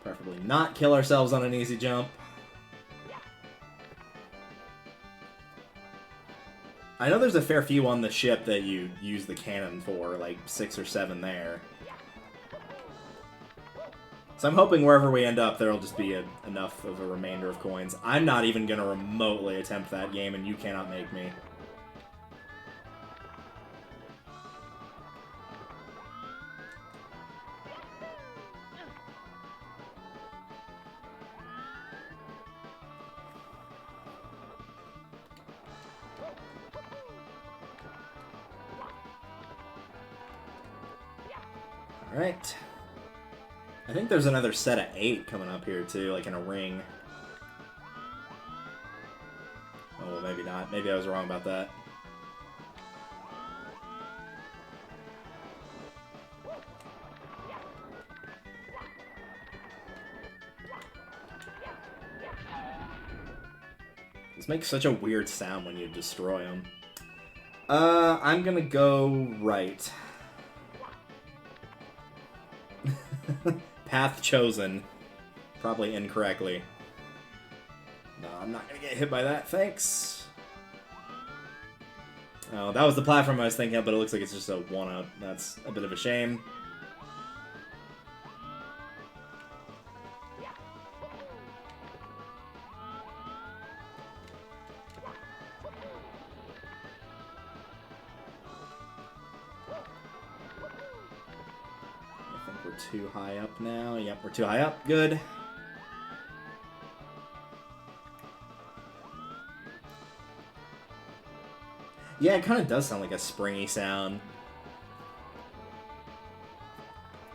Preferably not kill ourselves on an easy jump. I know there's a fair few on the ship that you use the cannon for, like 6 or 7 there. So I'm hoping wherever we end up, there'll just be enough of a remainder of coins. I'm not even going to remotely attempt that game, and you cannot make me. Alright. I think there's another set of 8 coming up here, too, like in a ring. Oh, well, maybe not. Maybe I was wrong about that. This makes such a weird sound when you destroy them. I'm gonna go right. Path chosen. Probably incorrectly. No, I'm not gonna get hit by that, thanks. Oh, that was the platform I was thinking of, but it looks like it's just a 1-up. That's a bit of a shame. We're too high up now. Yep, we're too high up. Good. Yeah, it kind of does sound like a springy sound.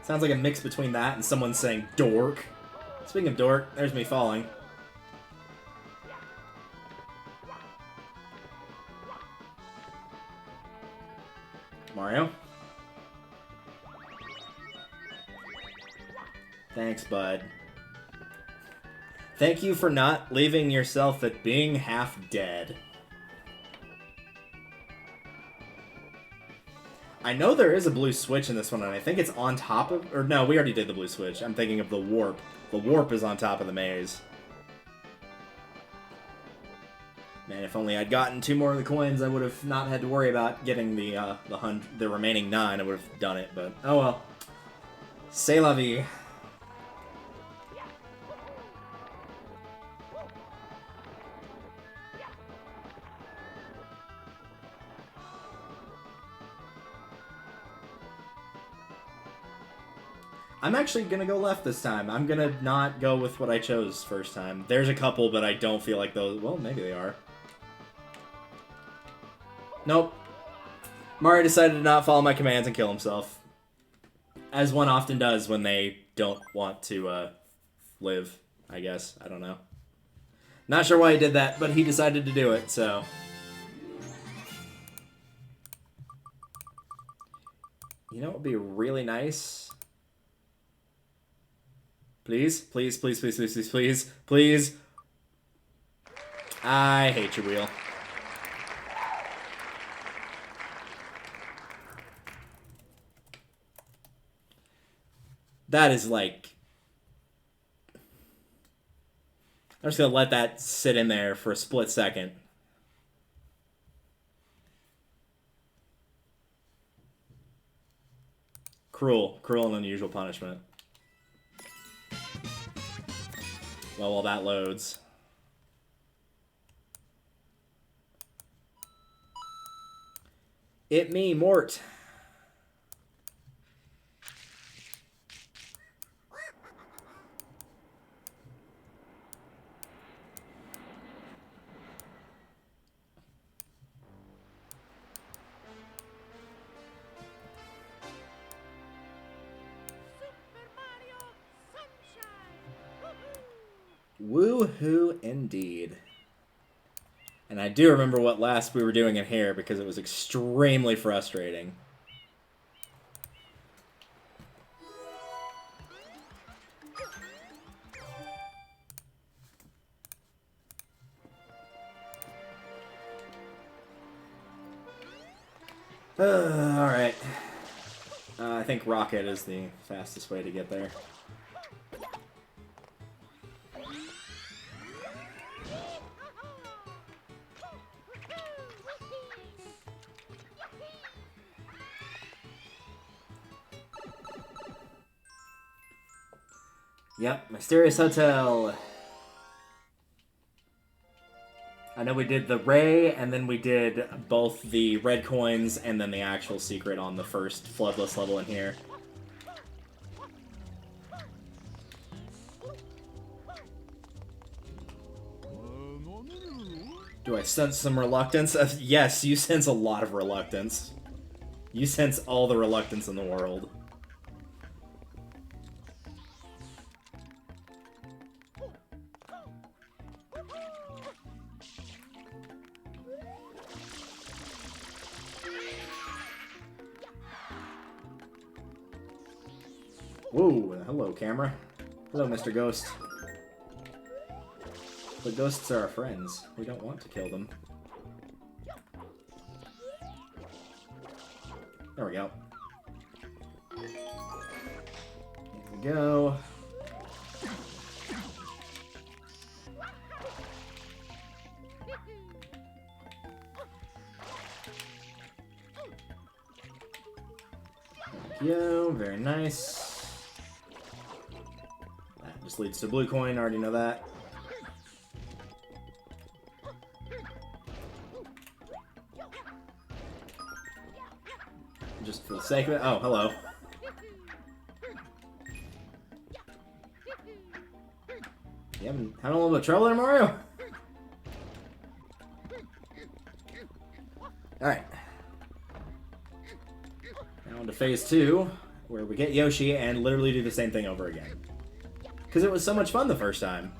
Sounds like a mix between that and someone saying dork. Speaking of dork, there's me falling. Mario? Thanks, bud. Thank you for not leaving yourself at being half dead. I know there is a blue switch in this one, and I think it's on top of... Or no, we already did the blue switch. I'm thinking of the warp. The warp is on top of the maze. Man, if only I'd gotten 2 more of the coins, I would have not had to worry about getting the remaining 9. I would have done it, but oh well. C'est la vie. I'm actually gonna go left this time. I'm gonna not go with what I chose first time. There's a couple, but I don't feel like those... Well, maybe they are. Nope. Mario decided to not follow my commands and kill himself. As one often does when they don't want to, live, I guess. I don't know. Not sure why he did that, but he decided to do it, so... You know what would be really nice? Please? Please, please, please, please, please, please, please. I hate your wheel. That is like... I'm just gonna let that sit in there for a split second. Cruel. Cruel and unusual punishment. Well, while that loads. It me, Mort. Woo-hoo indeed. And I do remember what last we were doing in here because it was extremely frustrating. Alright. I think Rocket is the fastest way to get there. Yep, Mysterious Hotel. I know we did the Ray, and then we did both the red coins and then the actual secret on the first Floodless level in here. Do I sense some reluctance? Yes, you sense a lot of reluctance. You sense all the reluctance in the world. Whoa, hello, camera. Hello, Mr. Ghost. But ghosts are our friends. We don't want to kill them. There we go. Here we go. Yo, very nice. That just leads to blue coin, already know that. Just for the sake of it. Oh, hello. You having a little bit of trouble there, Mario? Alright. Now into phase 2, where we get Yoshi and literally do the same thing over again. Because it was so much fun the first time.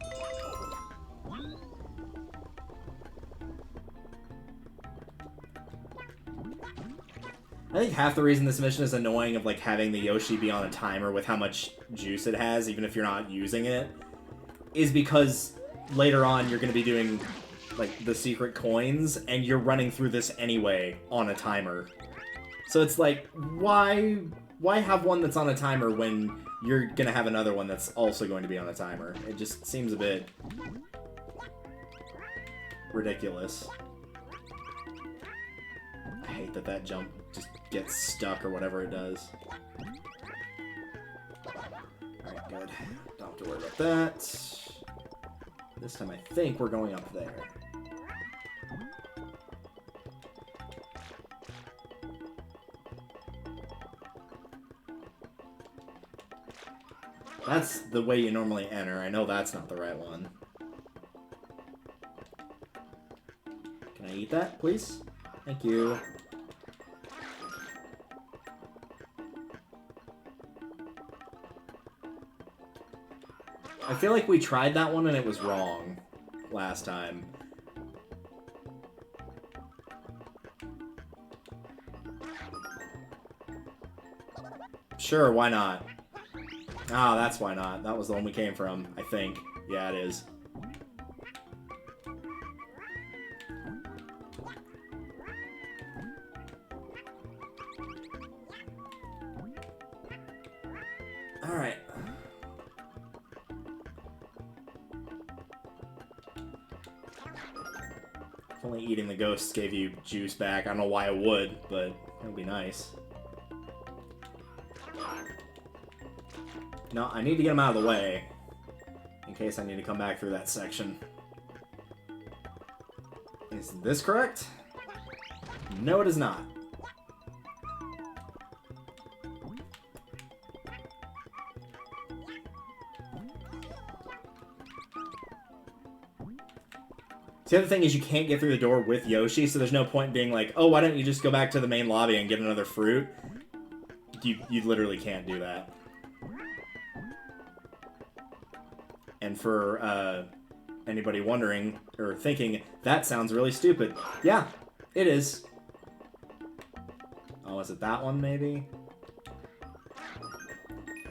I think half the reason this mission is annoying of like having the Yoshi be on a timer with how much juice it has, even if you're not using it, is because later on you're going to be doing like the secret coins and you're running through this anyway on a timer. So it's like, why have one that's on a timer when you're going to have another one that's also going to be on a timer? It just seems a bit ridiculous. I hate that jump just gets stuck or whatever it does. Good. Don't have to worry about that. This time I think we're going up there. That's the way you normally enter. I know that's not the right one. Can I eat that, please? Thank you. I feel like we tried that one and it was wrong last time. Sure, why not? Ah, that's why not. That was the one we came from, I think. Yeah, it is. Alright. If only eating the ghosts gave you juice back. I don't know why it would, but it would be nice. No, I need to get him out of the way. In case I need to come back through that section. Is this correct? No, it is not. The other thing is you can't get through the door with Yoshi, so there's no point being like, oh, why don't you just go back to the main lobby and get another fruit? You literally can't do that. And for anybody wondering or thinking, that sounds really stupid. Yeah, it is. Oh, is it that one maybe?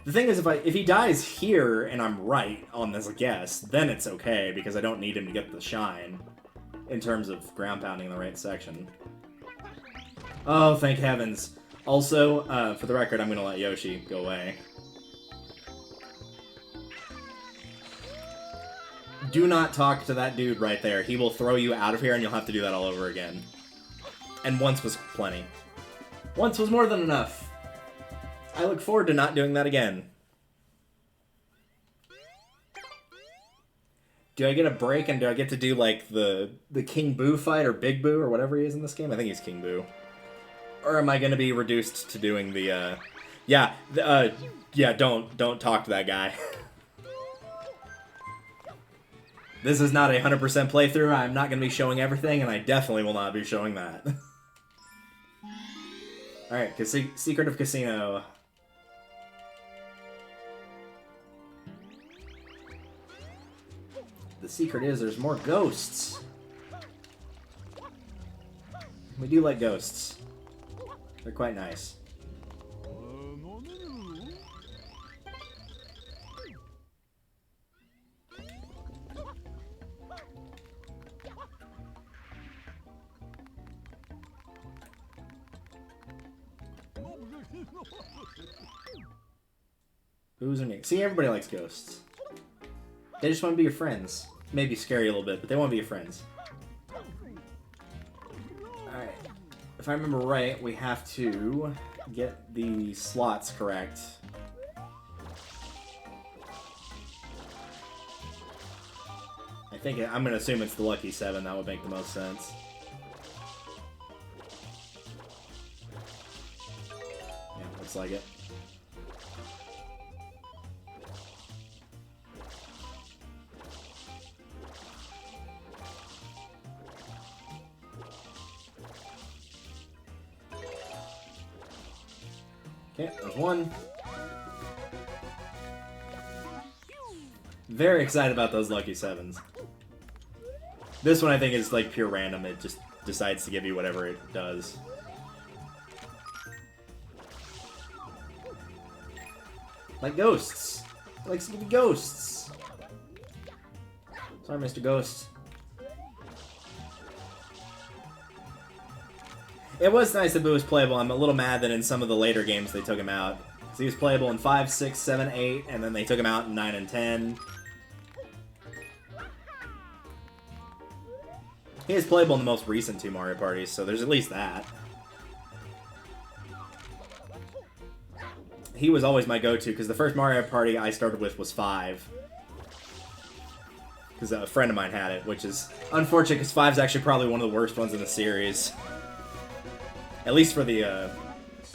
The thing is, if he dies here and I'm right on this guess, then it's okay because I don't need him to get the shine in terms of ground pounding in the right section. Oh, thank heavens. Also, for the record, I'm going to let Yoshi go away. Do not talk to that dude right there. He will throw you out of here and you'll have to do that all over again. And once was plenty. Once was more than enough. I look forward to not doing that again. Do I get a break and do I get to do like the King Boo fight or Big Boo or whatever he is in this game? I think he's King Boo. Or am I going to be reduced to doing the yeah, don't talk to that guy. This is not a 100% playthrough. I'm not going to be showing everything, and I definitely will not be showing that. Alright, Secret of Casino. The secret is there's more ghosts. We do like ghosts. They're quite nice. Who's her name? See, everybody likes ghosts. They just want to be your friends. Maybe scare you a little bit, but they want to be your friends. Alright. If I remember right, we have to get the slots correct. I think I'm going to assume it's the Lucky 7. That would make the most sense. Yeah, looks like it. Okay, there's one. Very excited about those Lucky 7s. This one I think is like pure random. It just decides to give you whatever it does. Like ghosts. It likes to give you ghosts. Sorry, Mr. Ghost. It was nice that Boo was playable. I'm a little mad that in some of the later games they took him out. So he was playable in 5, 6, 7, 8, and then they took him out in 9 and 10. He is playable in the most recent 2 Mario Parties, so there's at least that. he was always my go-to, because the first Mario Party I started with was 5. Because a friend of mine had it, which is unfortunate, because 5 is actually probably one of the worst ones in the series. At least for the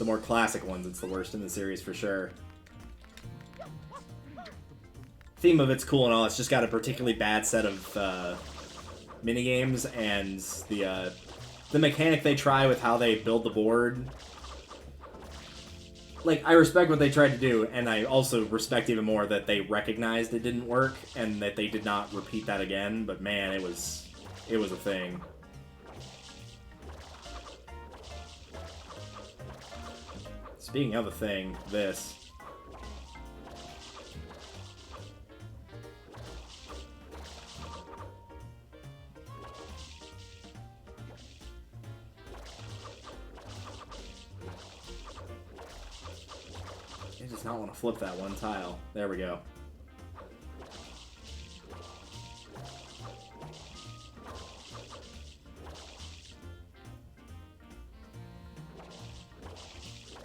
more classic ones, it's the worst in the series for sure. Theme of it's cool and all, it's just got a particularly bad set of minigames, and the mechanic they try with how they build the board. Like, I respect what they tried to do, and I also respect even more that they recognized it didn't work, and that they did not repeat that again, but man, it was a thing. Speaking of a thing, this. I just not want to flip that one tile. There we go.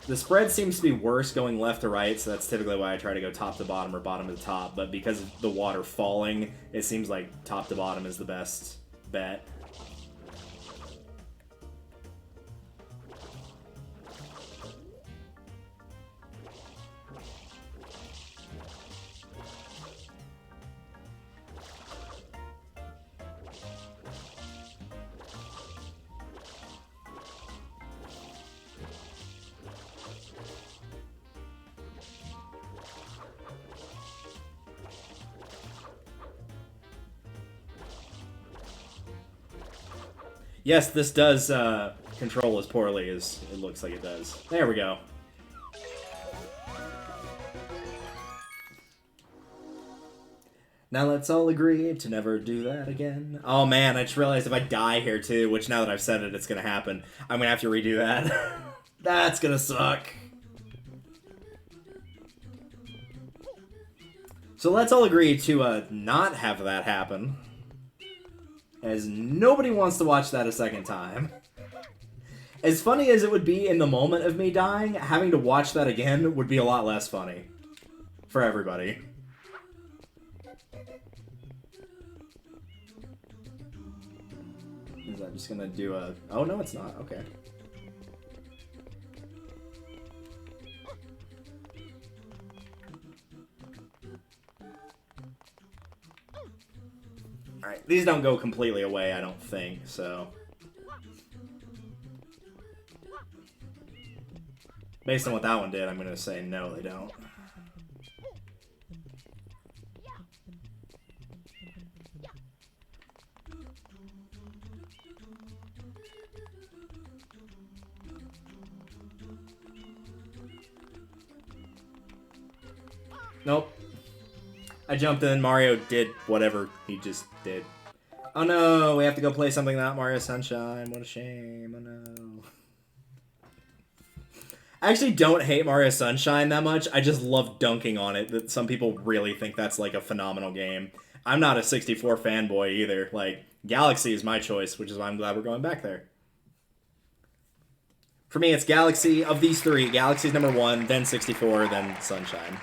The spread seems to be worse going left to right, so that's typically why I try to go top to bottom or bottom to top, but because of the water falling, it seems like top to bottom is the best bet. Yes, this does control as poorly as it looks like it does. There we go. Now let's all agree to never do that again. Oh man, I just realized if I die here too, which now that I've said it, it's gonna happen, I'm gonna have to redo that. That's gonna suck. So let's all agree to not have that happen, as nobody wants to watch that a second time. As funny as it would be in the moment of me dying, having to watch that again would be a lot less funny. For everybody. Is that just gonna do a... Oh, no, it's not. Okay. Alright, these don't go completely away, I don't think, so... Based on what that one did, I'm gonna say no, they don't. Nope. I jumped in, Mario did whatever he just did. Oh no, we have to go play something not Mario Sunshine. What a shame, oh no. I actually don't hate Mario Sunshine that much, I just love dunking on it. That some people really think that's like a phenomenal game. I'm not a 64 fanboy either. Like, Galaxy is my choice, which is why I'm glad we're going back there. For me, it's Galaxy. Of these three, Galaxy's number 1, then 64, then Sunshine.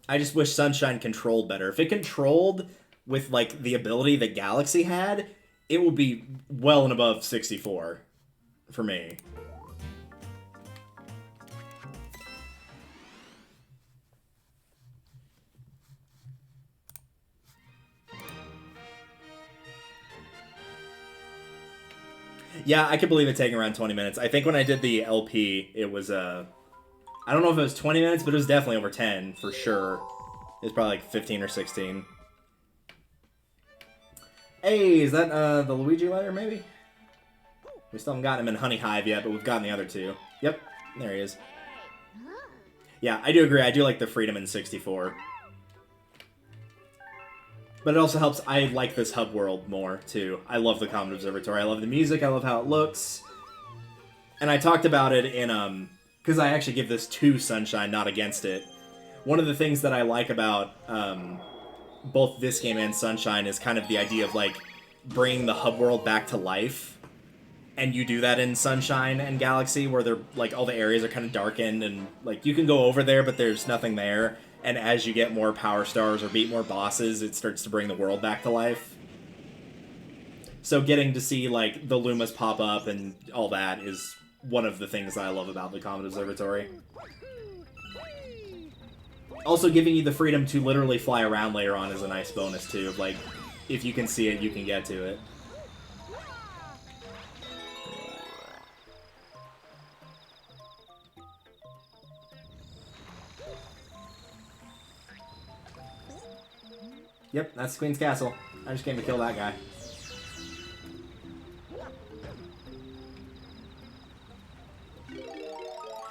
I just wish Sunshine controlled better. If it controlled with, like, the ability that Galaxy had, it would be well and above 64 for me. Yeah, I could believe it taking around 20 minutes. I think when I did the LP, it was, I don't know if it was 20 minutes, but it was definitely over 10, for sure. It was probably like 15 or 16. Hey, is that, the Luigi letter, maybe? We still haven't gotten him in Honey Hive yet, but we've gotten the other two. Yep, there he is. Yeah, I do agree. I do like the freedom in 64. But it also helps, I like this hub world more, too. I love the Comet Observatory. I love the music. I love how it looks. And I talked about it in, because I actually give this to Sunshine, not against it. One of the things that I like about both this game and Sunshine is kind of the idea of, like, bringing the hub world back to life. And you do that in Sunshine and Galaxy, where they're like all the areas are kind of darkened, and like you can go over there, but there's nothing there. And as you get more power stars or beat more bosses, it starts to bring the world back to life. So getting to see like the Lumas pop up and all that is one of the things that I love about the Comet Observatory. Also, giving you the freedom to literally fly around later on is a nice bonus too. Like, if you can see it, you can get to it. Yep, that's Queen's Castle. I just came to kill that guy.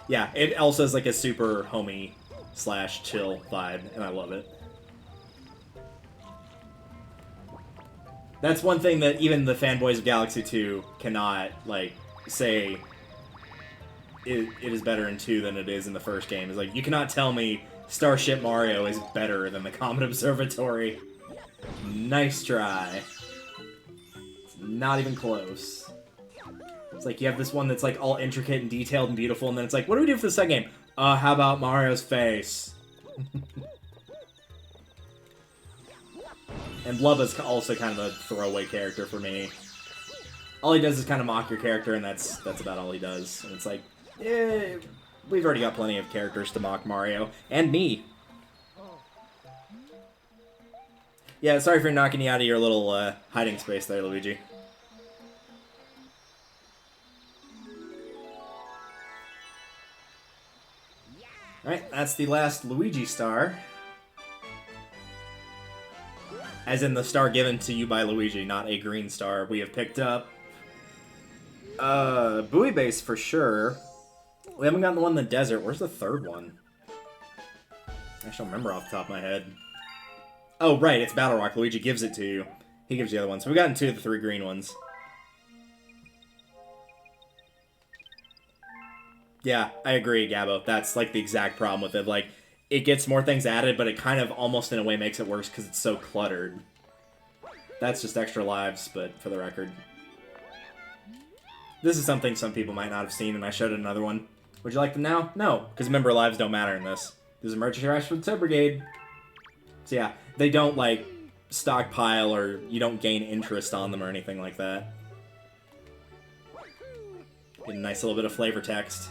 Yeah, it also has like a super homey / chill vibe, and I love it. That's one thing that even the fanboys of Galaxy 2 cannot, like, say it is better in 2 than it is in the first game. Is like, you cannot tell me Starship Mario is better than the Comet Observatory. Nice try. It's not even close. It's like you have this one that's like all intricate and detailed and beautiful, and then it's like, what do we do for the second game? How about Mario's face? And Lubba's also kind of a throwaway character for me. All he does is kind of mock your character, and that's about all he does. And it's like, we've already got plenty of characters to mock Mario. And me. Yeah, sorry for knocking you out of your little hiding space there, Luigi. Alright, that's the last Luigi star. As in the star given to you by Luigi, not a green star. We have picked up Buoy Base for sure. We haven't gotten the one in the desert. Where's the third one? I actually don't remember off the top of my head. Oh, right, it's Battle Rock. Luigi gives it to you. He gives you the other ones. So we've gotten 2 of the 3 green ones. Yeah, I agree, Gabo. That's, like, the exact problem with it. Like, it gets more things added, but it kind of almost in a way makes it worse because it's so cluttered. That's just extra lives, but for the record. This is something some people might not have seen, and I showed another one. Would you like them now? No, because member lives don't matter in this. This is a merchandise for the Toad Brigade. So yeah, they don't, like, stockpile or you don't gain interest on them or anything like that. Get a nice little bit of flavor text.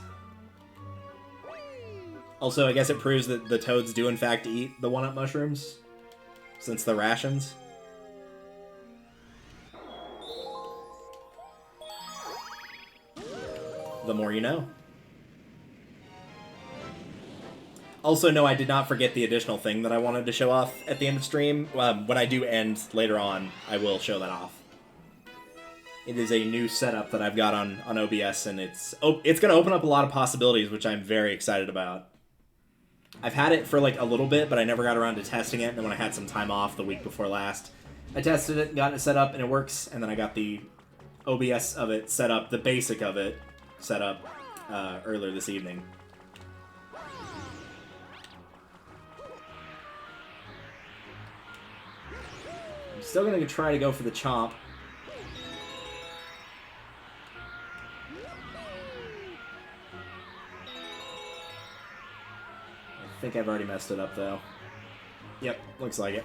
Also, I guess it proves that the toads do in fact eat the 1-up mushrooms, since they're rations. The more you know. Also, no, I did not forget the additional thing that I wanted to show off at the end of stream. When I do end later on, I will show that off. It is a new setup that I've got on OBS, and it's going to open up a lot of possibilities, which I'm very excited about. I've had it for like a little bit, but I never got around to testing it, and then when I had some time off the week before last, I tested it, got it set up, and it works, and then I got the OBS of it set up, the basic of it set up earlier this evening. I'm still going to try to go for the chomp. I think I've already messed it up, though. Yep, looks like it.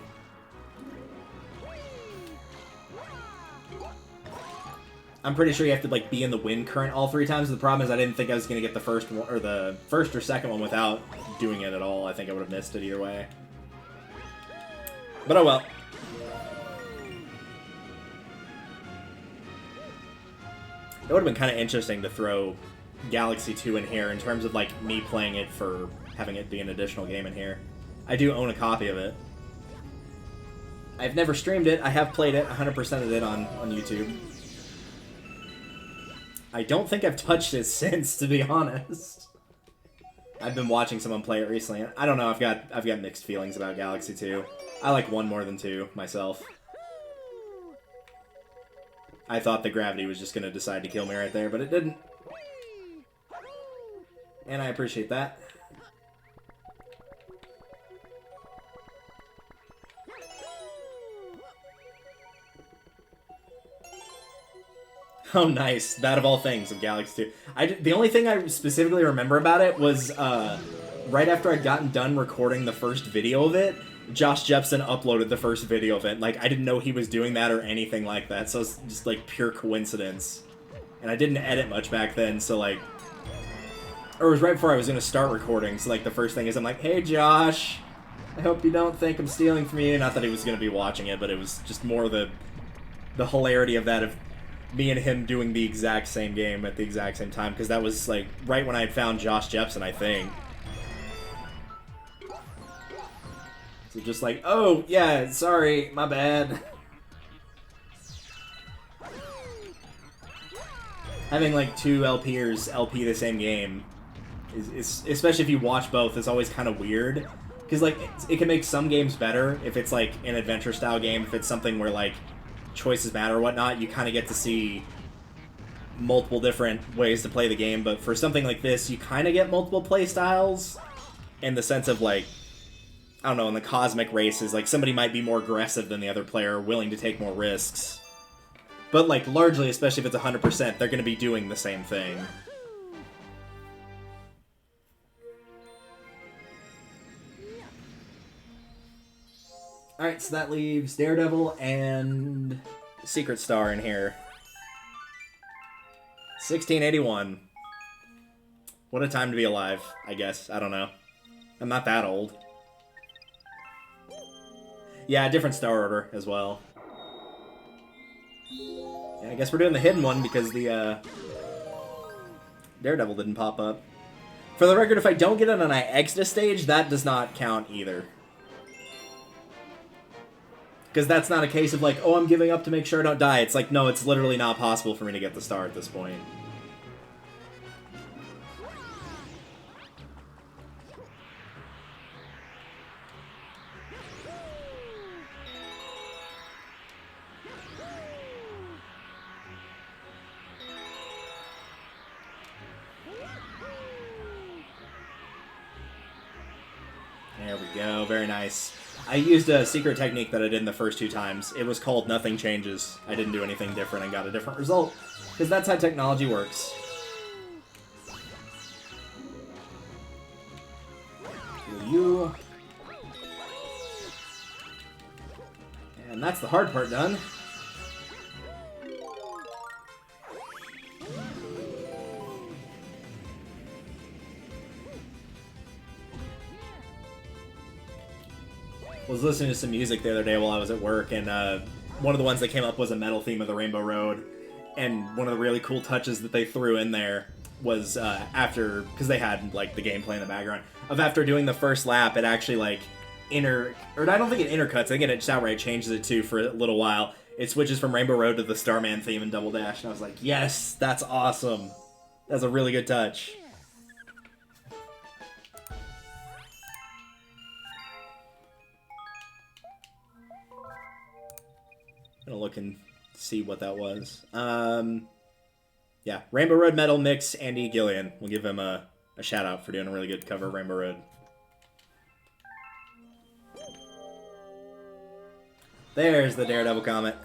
I'm pretty sure you have to like be in the wind current all 3 times. The problem is I didn't think I was going to get the first one, or the first or second one without doing it at all. I think I would have missed it either way. But oh well. It would have been kind of interesting to throw Galaxy 2 in here in terms of like me playing it for having it be an additional game in here. I do own a copy of it. I've never streamed it. I have played it, 100% of it on YouTube. I don't think I've touched it since, to be honest. I've been watching someone play it recently. I don't know, I've got mixed feelings about Galaxy 2. I like 1 more than 2, myself. I thought the gravity was just going to decide to kill me right there, but it didn't. And I appreciate that. Oh, nice. That of all things of Galaxy 2. The only thing I specifically remember about it was right after I'd gotten done recording the first video of it, Josh Jepson uploaded the first video of it. Like, I didn't know he was doing that or anything like that, so it's just, like, pure coincidence. And I didn't edit much back then, so, like... Or it was right before I was going to start recording, so, like, the first thing is I'm like, hey, Josh, I hope you don't think I'm stealing from you. Not that he was going to be watching it, but it was just more the hilarity of that, of me and him doing the exact same game at the exact same time, because that was, like, right when I had found Josh Jepson, I think. So just like, oh, yeah, sorry, my bad. Having, like, two LPers LP the same game, is especially if you watch both, is always kind of weird. Because, like, it can make some games better if it's, like, an adventure-style game. If it's something where, like, choices matter or whatnot, you kind of get to see multiple different ways to play the game. But for something like this, you kind of get multiple play styles in the sense of, like, I don't know, in the cosmic races, like, somebody might be more aggressive than the other player, willing to take more risks. But, like, largely, especially if it's 100%, they're going to be doing the same thing. Alright, so that leaves Daredevil and Secret Star in here. 1681. What a time to be alive, I guess. I don't know. I'm not that old. Yeah, different star order as well. Yeah, I guess we're doing the hidden one because the Daredevil didn't pop up. For the record, if I don't get it and I exit a stage, that does not count either. Because that's not a case of like, oh, I'm giving up to make sure I don't die. It's like, no, it's literally not possible for me to get the star at this point. There we go, very nice. I used a secret technique that I did in the first 2 times. It was called Nothing Changes. I didn't do anything different and got a different result. Because that's how technology works. You. And that's the hard part done. I was listening to some music the other day while I was at work, and one of the ones that came up was a metal theme of the Rainbow Road. And one of the really cool touches that they threw in there was after, because they had like the gameplay in the background, of after doing the first lap, it actually like or I don't think it intercuts, I think it just outright changes it too for a little while. It switches from Rainbow Road to the Starman theme in Double Dash, and I was like, yes, that's awesome. That's a really good touch. I'm gonna look and see what that was. Yeah, Rainbow Road Metal Mix, Andy Gillian. We'll give him a shout out for doing a really good cover of Rainbow Road. There's the Daredevil comet.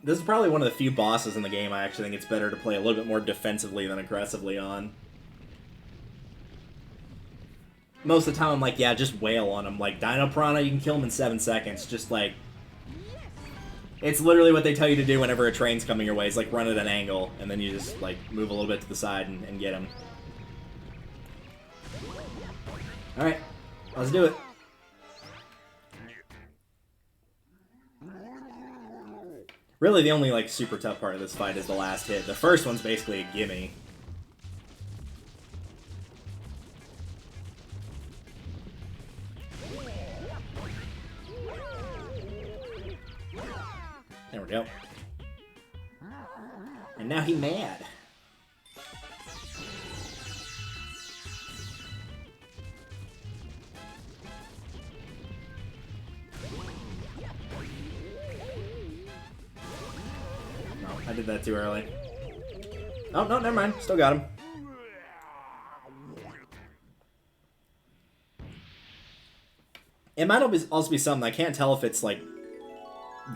This is probably one of the few bosses in the game I actually think it's better to play a little bit more defensively than aggressively on. Most of the time I'm like, yeah, just wail on him. Like, Dino Piranha, you can kill him in 7 seconds. Just like... It's literally what they tell you to do whenever a train's coming your way. It's like run at an angle, and then you just like move a little bit to the side and get him. Alright, let's do it. Really, the only, like, super tough part of this fight is the last hit. The first one's basically a gimme. There we go. And now he's mad. Oh, I did that too early. Oh, no, never mind. Still got him. It might also be something. I can't tell if it's, like,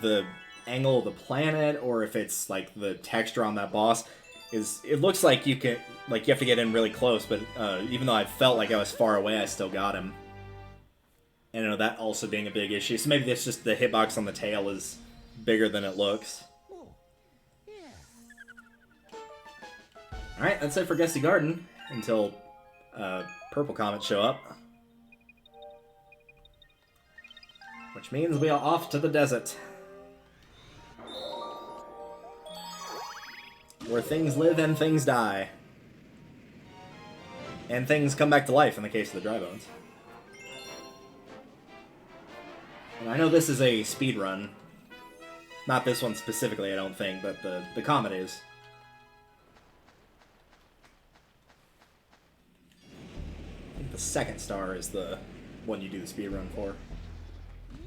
the angle of the planet or if it's, like, the texture on that boss. It looks like you can, like, you have to get in really close, but even though I felt like I was far away, I still got him. And, you know, that also being a big issue. So maybe it's just the hitbox on the tail is bigger than it looks. Alright, that's it for Gusty Garden until purple comets show up. Which means we are off to the desert. Where things live and things die. And things come back to life in the case of the dry bones. And I know this is a speed run. Not this one specifically, I don't think, but the comet is. I think the second star is the one you do the speed run for.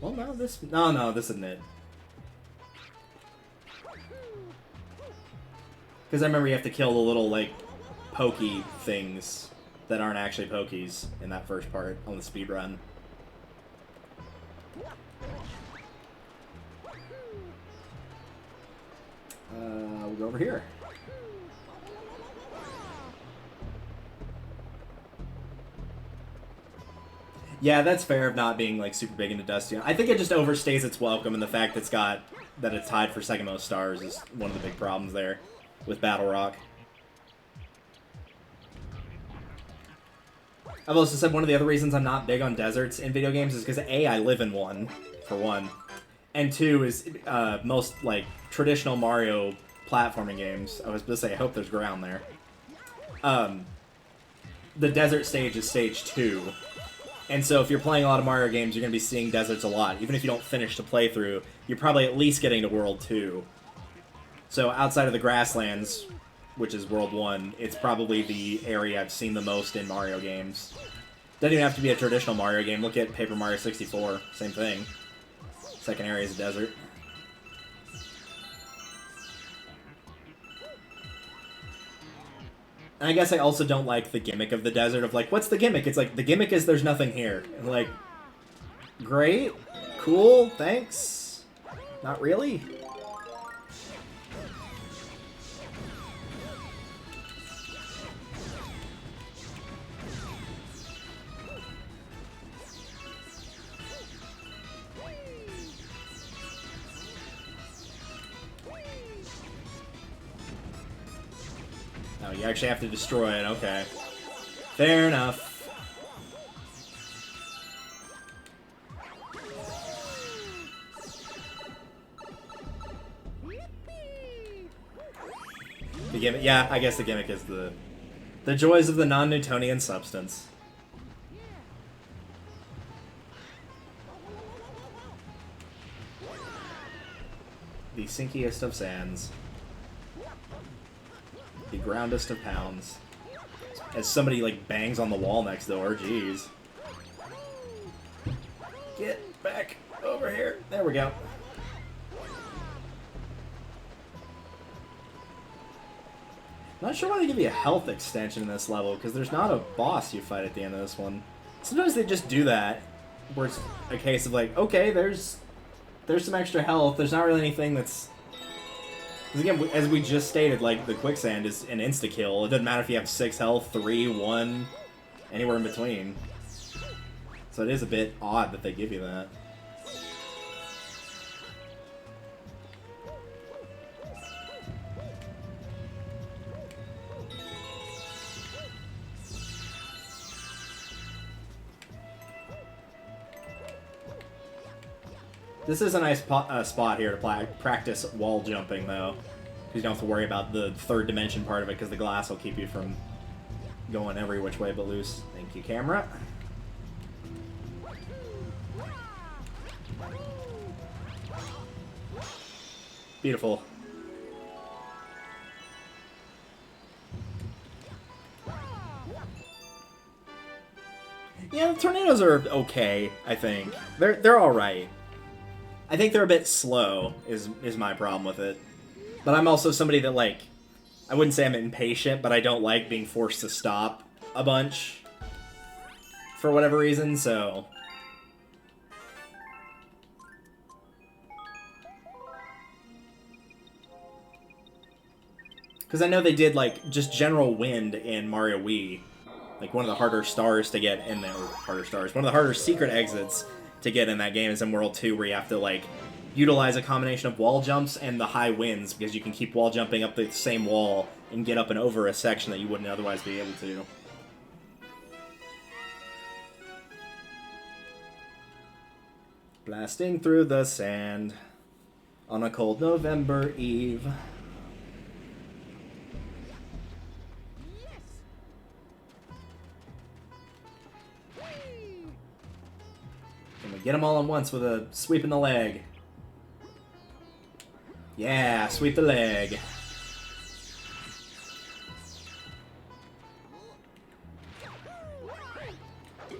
Well, no, this isn't it. Because I remember you have to kill the little, like, pokey things that aren't actually pokies in that first part on the speed run. We'll go over here. Yeah, that's fair of not being, like, super big into Dusty. I think it just overstays its welcome, and the fact that it's tied for second most stars is one of the big problems there with Battle Rock. I've also said one of the other reasons I'm not big on deserts in video games is because A, I live in one, for one, and two is most, like, traditional Mario platforming games. I was going to say, I hope there's ground there. The desert stage is stage 2. And so if you're playing a lot of Mario games, you're going to be seeing deserts a lot. Even if you don't finish the playthrough, you're probably at least getting to World 2. So outside of the grasslands, which is World 1, it's probably the area I've seen the most in Mario games. Doesn't even have to be a traditional Mario game. Look at Paper Mario 64. Same thing. Second area is a desert. And I guess I also don't like the gimmick of the desert of, like, what's the gimmick? It's like, the gimmick is there's nothing here. And, like, great, cool, thanks. Not really. Oh, you actually have to destroy it, okay. Fair enough. The gimmick, yeah, I guess the gimmick is the joys of the non-Newtonian substance. The sinkiest of sands. The groundest of pounds. As somebody, like, bangs on the wall next door, jeez. Get back over here. There we go. Not sure why they give you a health extension in this level, because there's not a boss you fight at the end of this one. Sometimes they just do that, where it's a case of, like, okay, there's some extra health, there's not really anything that's... Because again, as we just stated, like, the quicksand is an insta-kill. It doesn't matter if you have 6 health, 3, 1, anywhere in between. So it is a bit odd that they give you that. This is a nice spot here to practice wall jumping, though. Because you don't have to worry about the third dimension part of it, because the glass will keep you from going every which way but loose. Thank you, camera. Beautiful. Yeah, the tornadoes are okay, I think. They're alright. I think they're a bit slow, is my problem with it. But I'm also somebody that, like, I wouldn't say I'm impatient, but I don't like being forced to stop a bunch for whatever reason, so... Because I know they did, like, just general wind in Mario Wii. Like, one of the harder stars to get in there. Harder stars. One of the harder secret exits to get in that game is in World 2, where you have to, like, utilize a combination of wall jumps and the high winds, because you can keep wall jumping up the same wall and get up and over a section that you wouldn't otherwise be able to. Blasting through the sand on a cold November eve. Can we get them all at once with a sweep in the leg? Yeah, sweep the leg. I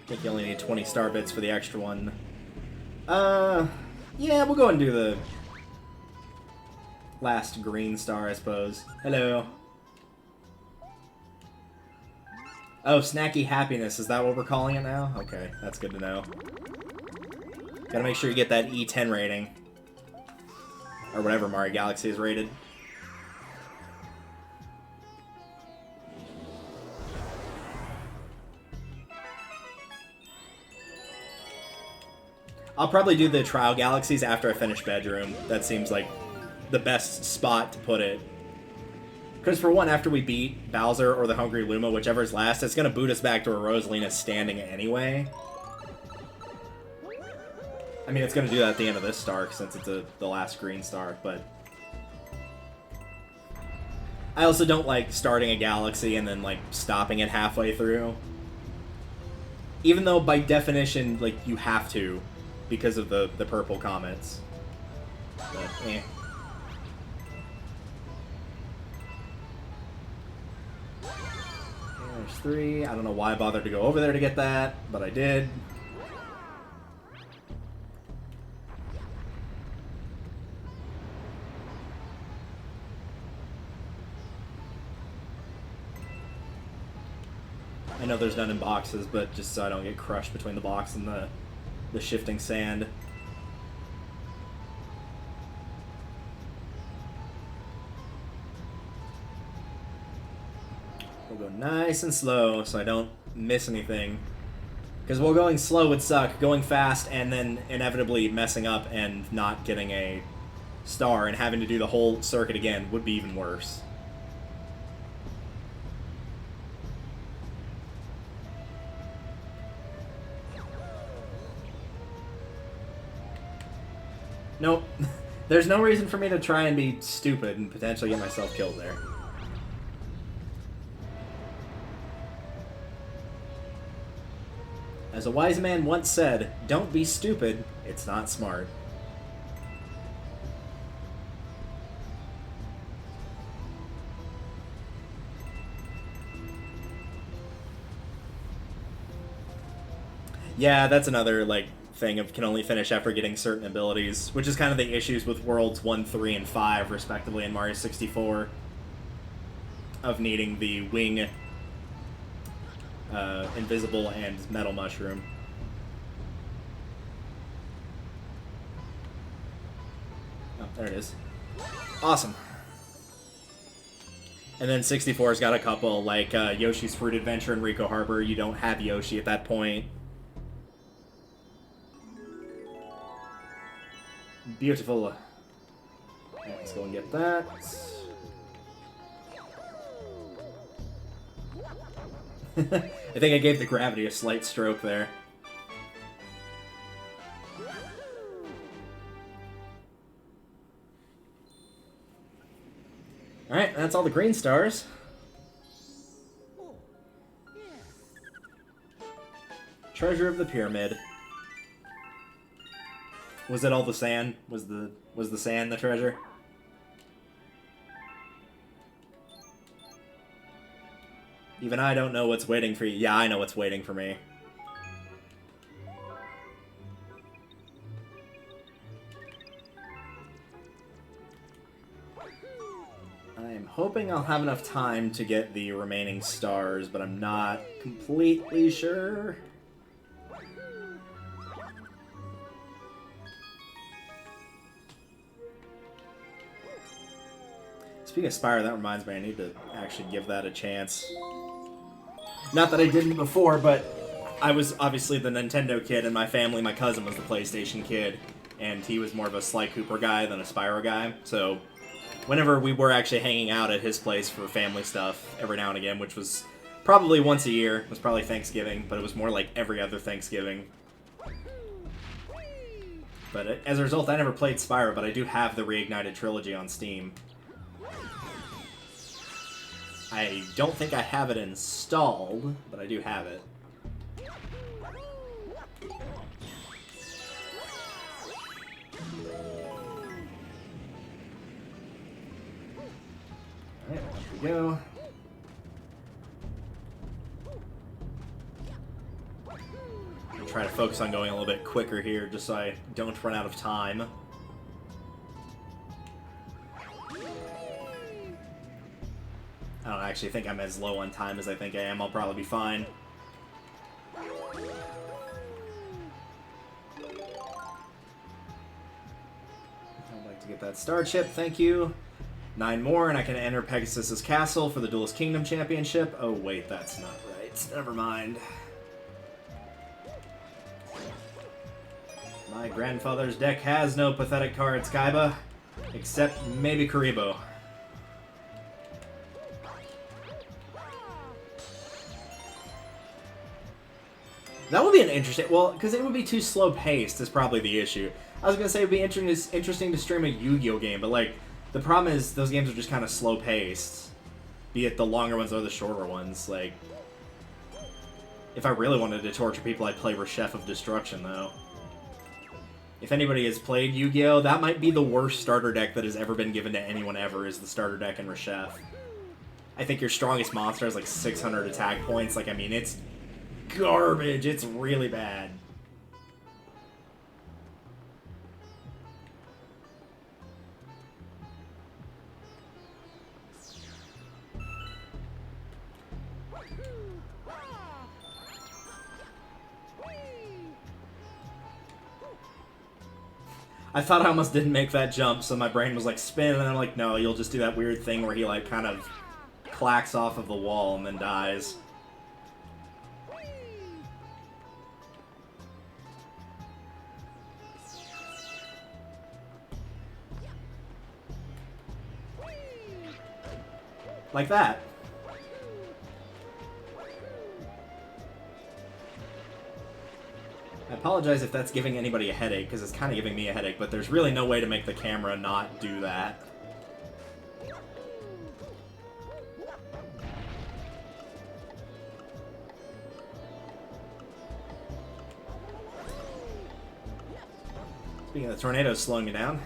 think you only need 20 star bits for the extra one. Yeah, we'll go and do the last green star, I suppose. Hello. Oh, Snacky Happiness, is that what we're calling it now? Okay, that's good to know. Gotta make sure you get that E10 rating. Or whatever Mario Galaxy is rated. I'll probably do the Trial Galaxies after I finish Bedroom. That seems like the best spot to put it. Because for one, after we beat Bowser or the Hungry Luma, whichever's last, it's going to boot us back to where Rosalina's standing anyway. I mean, it's going to do that at the end of this star, since it's the last green star, but... I also don't like starting a galaxy and then, like, stopping it halfway through. Even though, by definition, like, you have to, because of the purple comets. But, eh. There's 3. I don't know why I bothered to go over there to get that, but I did. I know there's none in boxes, but just so I don't get crushed between the box and the shifting sand. We'll go nice and slow so I don't miss anything. Because while going slow would suck, going fast and then inevitably messing up and not getting a star and having to do the whole circuit again would be even worse. Nope. There's no reason for me to try and be stupid and potentially get myself killed there. As a wise man once said, don't be stupid, it's not smart. Yeah, that's another, like, thing of can only finish after getting certain abilities, which is kind of the issues with Worlds 1, 3, and 5, respectively, in Mario 64. Of needing the wing, invisible, and metal mushroom. Oh, there it is. Awesome. And then 64's got a couple, like Yoshi's Fruit Adventure and Rico Harbor. You don't have Yoshi at that point. Beautiful. Let's go and get that. I think I gave the gravity a slight stroke there. Alright, that's all the green stars. Treasure of the Pyramid. Was it all the sand? Was the sand the treasure? Even I don't know what's waiting for you. Yeah, I know what's waiting for me. I'm hoping I'll have enough time to get the remaining stars, but I'm not completely sure. Speaking of Spyro, that reminds me, I need to actually give that a chance. Not that I didn't before, but I was obviously the Nintendo kid in my family. My cousin was the PlayStation kid, and he was more of a Sly Cooper guy than a Spyro guy. So whenever we were actually hanging out at his place for family stuff every now and again, which was probably once a year, it was probably Thanksgiving, but it was more like every other Thanksgiving. But as a result, I never played Spyro, but I do have the Reignited Trilogy on Steam. I don't think I have it installed, but I do have it. Alright, up we go. I'll try to focus on going a little bit quicker here, just so I don't run out of time. I don't actually think I'm as low on time as I think I am. I'll probably be fine. I'd like to get that star chip, thank you. 9 more, and I can enter Pegasus's Castle for the Duelist Kingdom Championship. Oh, wait, that's not right. Never mind. My grandfather's deck has no pathetic cards, Kaiba. Except maybe Karibo. That would be an interesting... Well, because it would be too slow-paced is probably the issue. I was going to say it would be interesting to stream a Yu-Gi-Oh game, but, like, the problem is those games are just kind of slow-paced. Be it the longer ones or the shorter ones. Like, if I really wanted to torture people, I'd play Reshef of Destruction, though. If anybody has played Yu-Gi-Oh, that might be the worst starter deck that has ever been given to anyone ever, is the starter deck in Reshef. I think your strongest monster has, like, 600 attack points. Like, I mean, it's garbage. It's really bad. I thought I almost didn't make that jump, so my brain was like spin, and I'm like, no, you'll just do that weird thing where he like kind of clacks off of the wall and then dies. Like that. I apologize if that's giving anybody a headache, because it's kind of giving me a headache, but there's really no way to make the camera not do that. Speaking of the tornadoes slowing me down.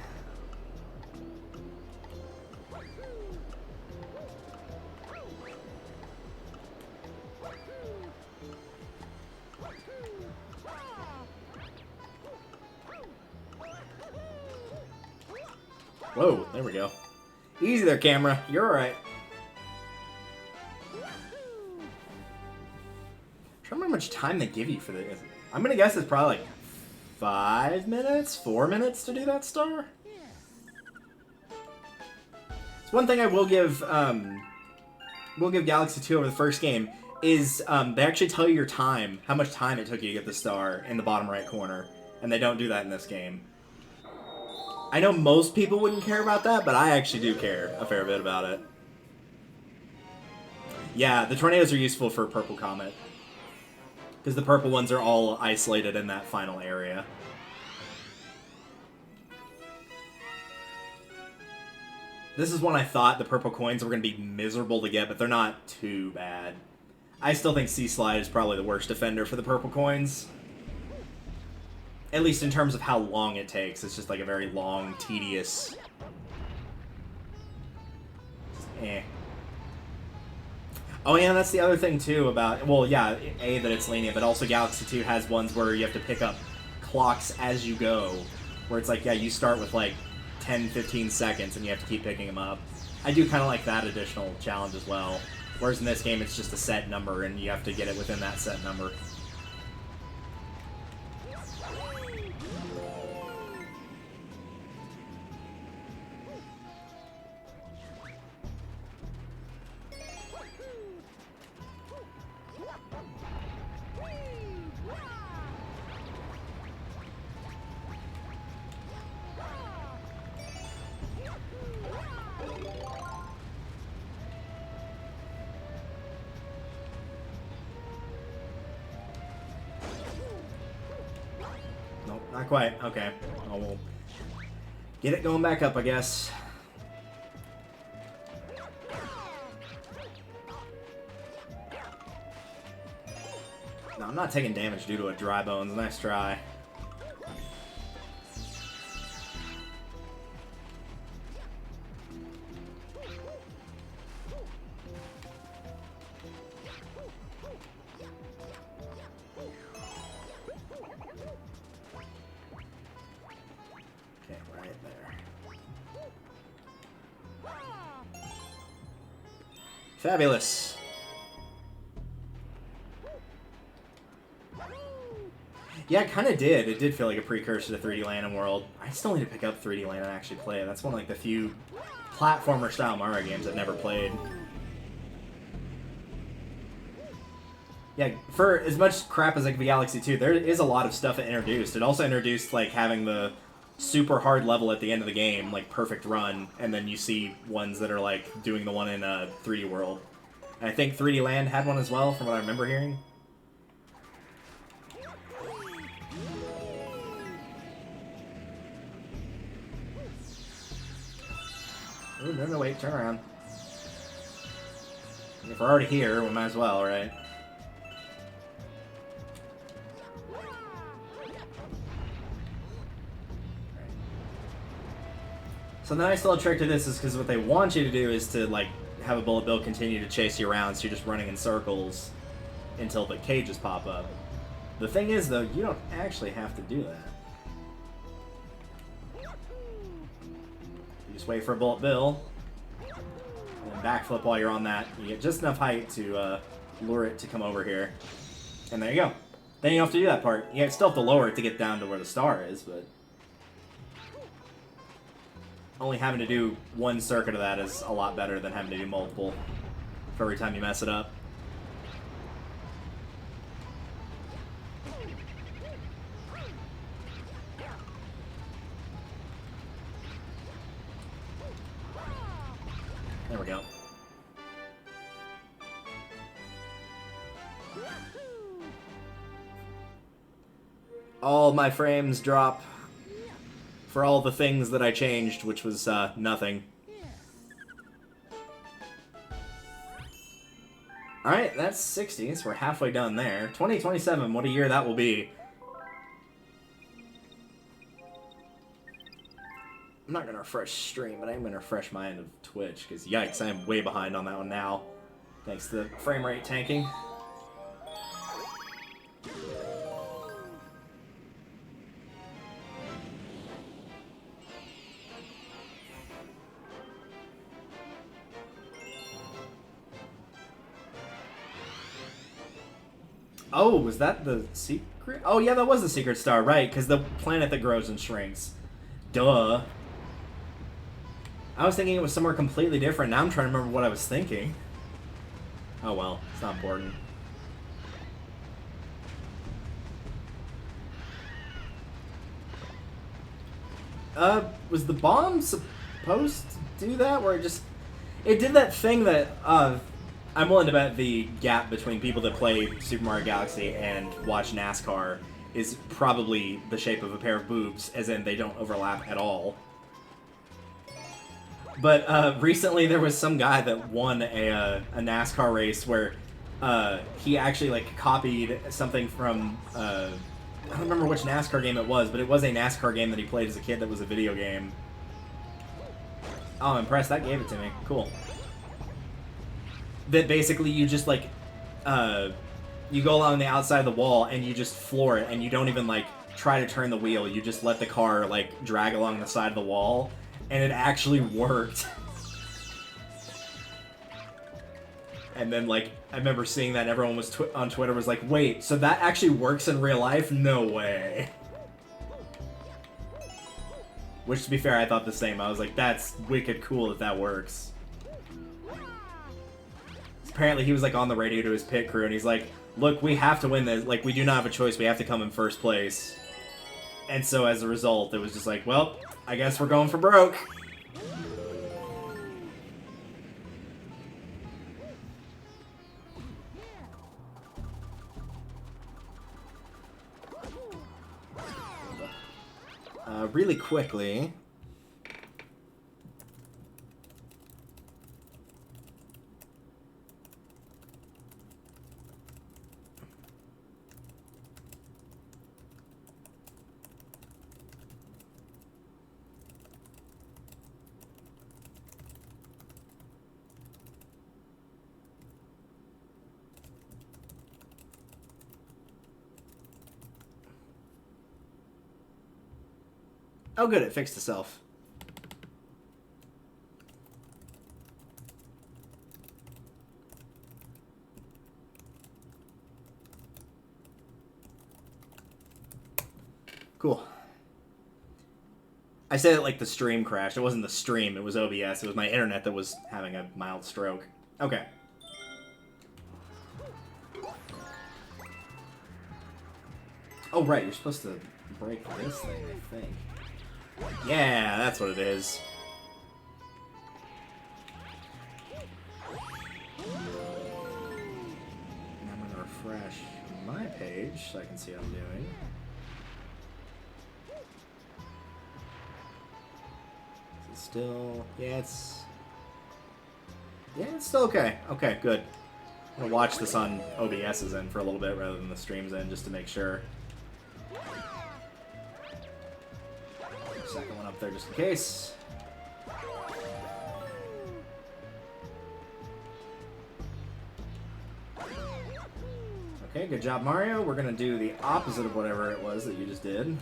Whoa, there we go. Easy there, camera. You're alright. I'm trying to remember how much time they give you for this. I'm gonna guess it's probably like 5 minutes? 4 minutes to do that star? It's one thing I will give Galaxy 2 over the first game is they actually tell you your time, how much time it took you to get the star in the bottom right corner. And they don't do that in this game. I know most people wouldn't care about that, but I actually do care a fair bit about it. Yeah, the tornadoes are useful for Purple Comet. Because the purple ones are all isolated in that final area. This is one I thought the purple coins were going to be miserable to get, but they're not too bad. I still think Sea Slide is probably the worst defender for the purple coins. At least in terms of how long it takes. It's just like a very long, tedious... Oh yeah, that's the other thing too about... Well, yeah, A, that it's lenient, but also Galaxy 2 has ones where you have to pick up clocks as you go. Where it's like, yeah, you start with like 10, 15 seconds and you have to keep picking them up. I do kind of like that additional challenge as well. Whereas in this game, it's just a set number, and you have to get it within that set number. Not quite. Okay. Oh, we'll get it going back up, I guess. No, I'm not taking damage due to a dry bones. Nice try. Fabulous. Yeah, it kind of did. It did feel like a precursor to 3D Land and World. I still need to pick up 3D Land and actually play it. That's one of like the few platformer-style Mario games I've never played. Yeah, for as much crap as like the Galaxy 2, there is a lot of stuff it introduced. It also introduced like having the super hard level at the end of the game, like perfect run, and then you see ones that are like doing the one in 3D World. And I think 3D Land had one as well, from what I remember hearing. Ooh, no, wait, turn around. If we're already here, we might as well, right? So the nice little trick to this is because what they want you to do is to like have a bullet bill continue to chase you around, so you're just running in circles until the cages pop up. The thing is, though, you don't actually have to do that. You just wait for a bullet bill, and then backflip while you're on that. You get just enough height to lure it to come over here. And there you go. Then you don't have to do that part. You still have to lower it to get down to where the star is, but only having to do one circuit of that is a lot better than having to do multiple for every time you mess it up. There we go. All my frames drop for all the things that I changed, which was nothing. Alright, that's 60, so we're halfway done there. 2027, what a year that will be. I'm not going to refresh stream, but I'm going to refresh my end of Twitch, because yikes, I am way behind on that one now. Thanks to the frame rate tanking. Oh, was that the secret? Oh, yeah, that was the secret star, right, because the planet that grows and shrinks. Duh. I was thinking it was somewhere completely different. Now I'm trying to remember what I was thinking. Oh, well, it's not important. Was the bomb supposed to do that? Where it just... It did that thing that, I'm willing to bet the gap between people that play Super Mario Galaxy and watch NASCAR is probably the shape of a pair of boobs, as in they don't overlap at all. But recently there was some guy that won a NASCAR race where he actually like copied something from, I don't remember which NASCAR game it was, but it was a NASCAR game that he played as a kid that was a video game. Oh, I'm impressed. That gave it to me. Cool. That basically you just like you go along the outside of the wall and you just floor it, and you don't even like try to turn the wheel. You just let the car like drag along the side of the wall, and it actually worked. And then, like, I remember seeing that and everyone was on Twitter was like, wait, so that actually works in real life? No way. Which, to be fair, I thought the same. I was like, that's wicked cool that that works. Apparently, he was, like, on the radio to his pit crew, and he's like, look, we have to win this. Like, we do not have a choice. We have to come in first place. And so, as a result, it was just like, well, I guess we're going for broke. Really quickly. Oh, good, it fixed itself. Cool. I said it like the stream crashed. It wasn't the stream, it was OBS. It was my internet that was having a mild stroke. Okay. Oh, right, you're supposed to break this thing, I think. Yeah, that's what it is. And I'm gonna refresh my page so I can see what I'm doing. Is it still... Yeah, it's still okay. Okay, good. I'm gonna watch this on OBS's end for a little bit rather than the stream's end just to make sure. Second one up there just in case. Okay, good job, Mario. We're gonna do the opposite of whatever it was that you just did.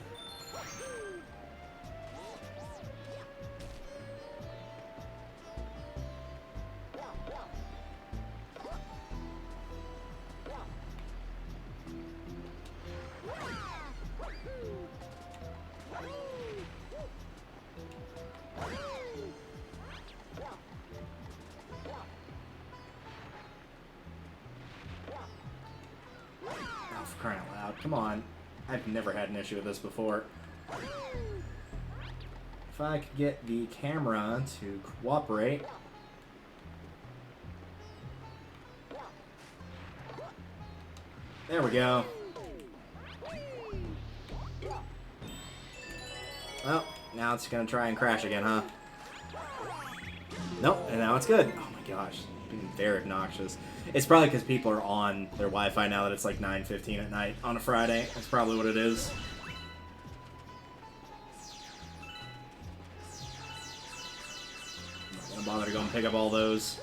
Crying out loud. Come on. I've never had an issue with this before. If I could get the camera to cooperate. There we go. Well, now it's gonna try and crash again, huh? Nope, and now it's good. Oh my gosh. Being very obnoxious. It's probably because people are on their Wi-Fi now that it's like 9:15 at night on a Friday. That's probably what it is. I'm not gonna bother to go and pick up all those.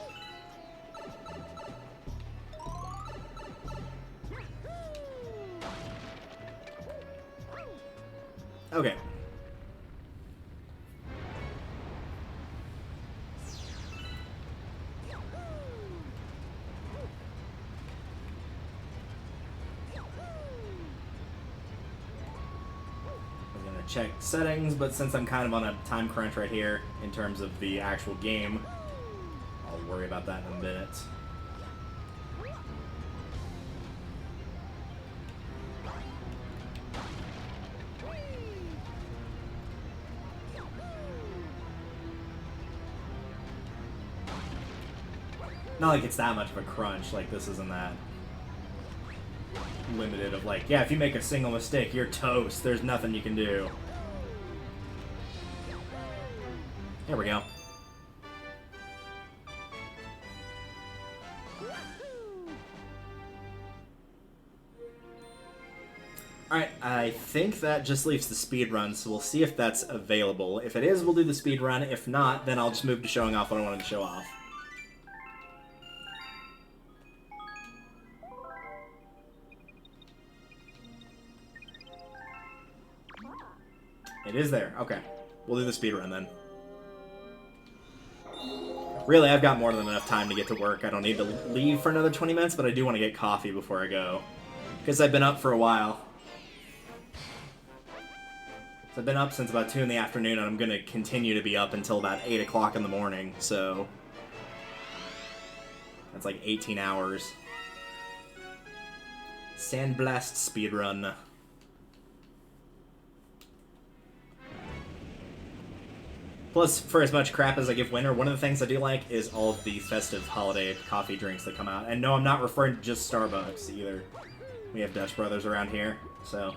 Okay. Check settings, but since I'm kind of on a time crunch right here in terms of the actual game, I'll worry about that in a minute. Not like it's that much of a crunch, like this isn't that limited of like, yeah, if you make a single mistake, you're toast. There's nothing you can do. There we go. Alright, I think that just leaves the speed run, so we'll see if that's available. If it is, we'll do the speed run. If not, then I'll just move to showing off what I wanted to show off. It is there. Okay. We'll do the speedrun then. Really, I've got more than enough time to get to work. I don't need to leave for another 20 minutes, but I do want to get coffee before I go. Because I've been up for a while. So I've been up since about 2 in the afternoon, and I'm going to continue to be up until about 8 o'clock in the morning, so... That's like 18 hours. Sandblast speedrun. Plus, for as much crap as I give Winter, one of the things I do like is all of the festive holiday coffee drinks that come out. And no, I'm not referring to just Starbucks either. We have Dutch Brothers around here, so...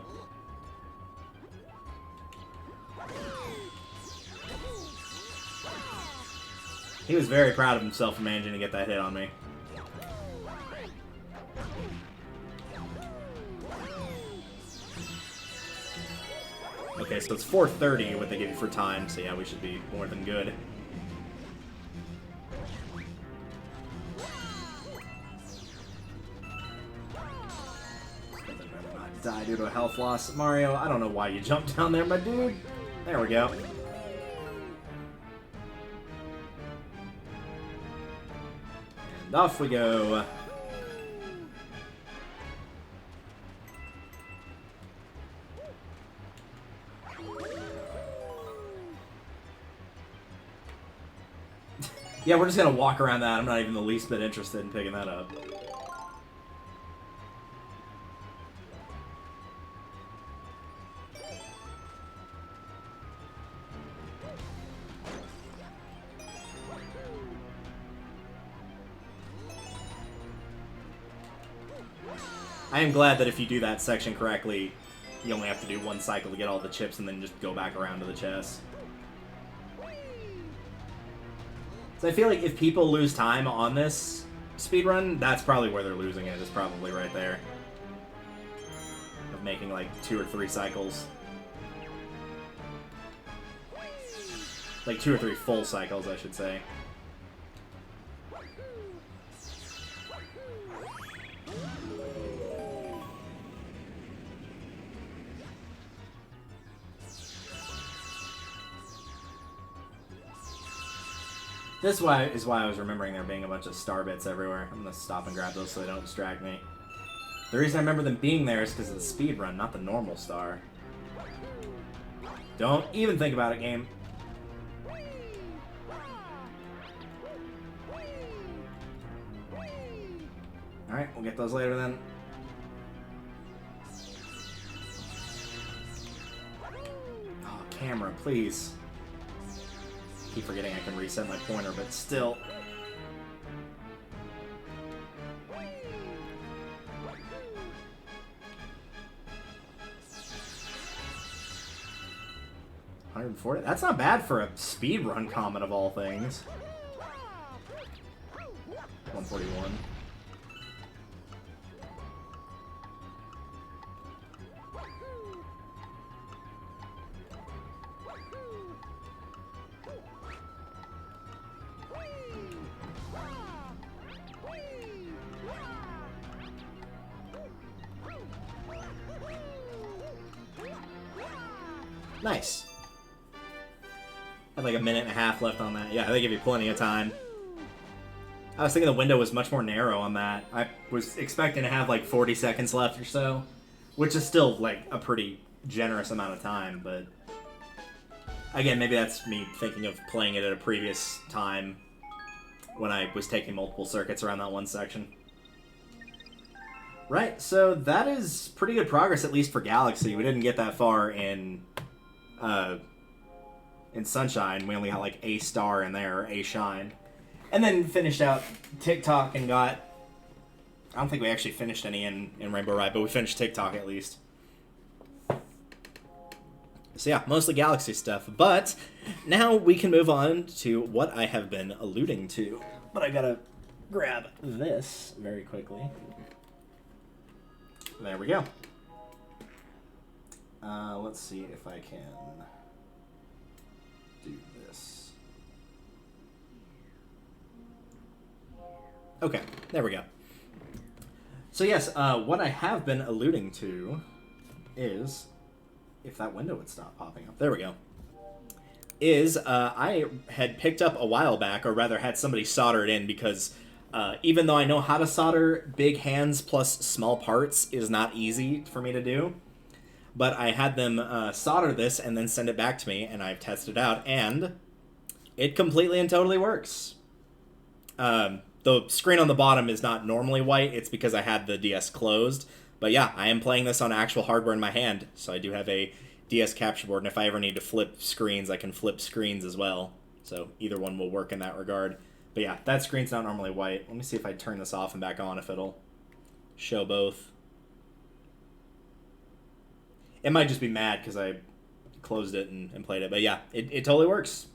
He was very proud of himself for managing to get that hit on me. Okay, so it's 4:30 what they give you for time, so yeah, we should be more than good. Not die due to a health loss. Mario, I don't know why you jumped down there, my dude. There we go. And off we go. Yeah, we're just gonna walk around that. I'm not even the least bit interested in picking that up. I am glad that if you do that section correctly, you only have to do one cycle to get all the chips and then just go back around to the chest. So I feel like if people lose time on this speedrun, that's probably where they're losing it, is probably right there. Of making like 2 or 3 cycles. Like 2 or 3 full cycles, I should say. This is why I was remembering there being a bunch of star bits everywhere. I'm gonna stop and grab those so they don't distract me. The reason I remember them being there is because of the speed run, not the normal star. Don't even think about it, game. Alright, we'll get those later then. Oh, camera, please. Keep forgetting I can reset my pointer, but still. $140. That's not bad for a speedrun comment of all things. 141. Nice. I have like a minute and a half left on that. Yeah, they give you plenty of time. I was thinking the window was much more narrow on that. I was expecting to have like 40 seconds left or so, which is still like a pretty generous amount of time, but again, maybe that's me thinking of playing it at a previous time when I was taking multiple circuits around that one section. Right, so that is pretty good progress, at least for Galaxy. We didn't get that far in Sunshine. We only got like a star in there, or a shine. And then finished out TikTok and got... I don't think we actually finished any in Rainbow Ride, but we finished TikTok at least. So yeah, mostly Galaxy stuff. But now we can move on to what I have been alluding to. But I gotta grab this very quickly. There we go. Let's see if I can do this. Okay, there we go. So yes, what I have been alluding to is, if that window would stop popping up, there we go, is I had picked up a while back, or rather had somebody solder it in, because even though I know how to solder, big hands plus small parts is not easy for me to do. But I had them solder this and then send it back to me, and I've tested it out, and it completely and totally works. The screen on the bottom is not normally white. It's because I had the DS closed. But yeah, I am playing this on actual hardware in my hand, so I do have a DS capture board, and if I ever need to flip screens, I can flip screens as well. So either one will work in that regard. But yeah, that screen's not normally white. Let me see if I turn this off and back on, if it'll show both. It might just be mad because I closed it and played it. But yeah, it totally works.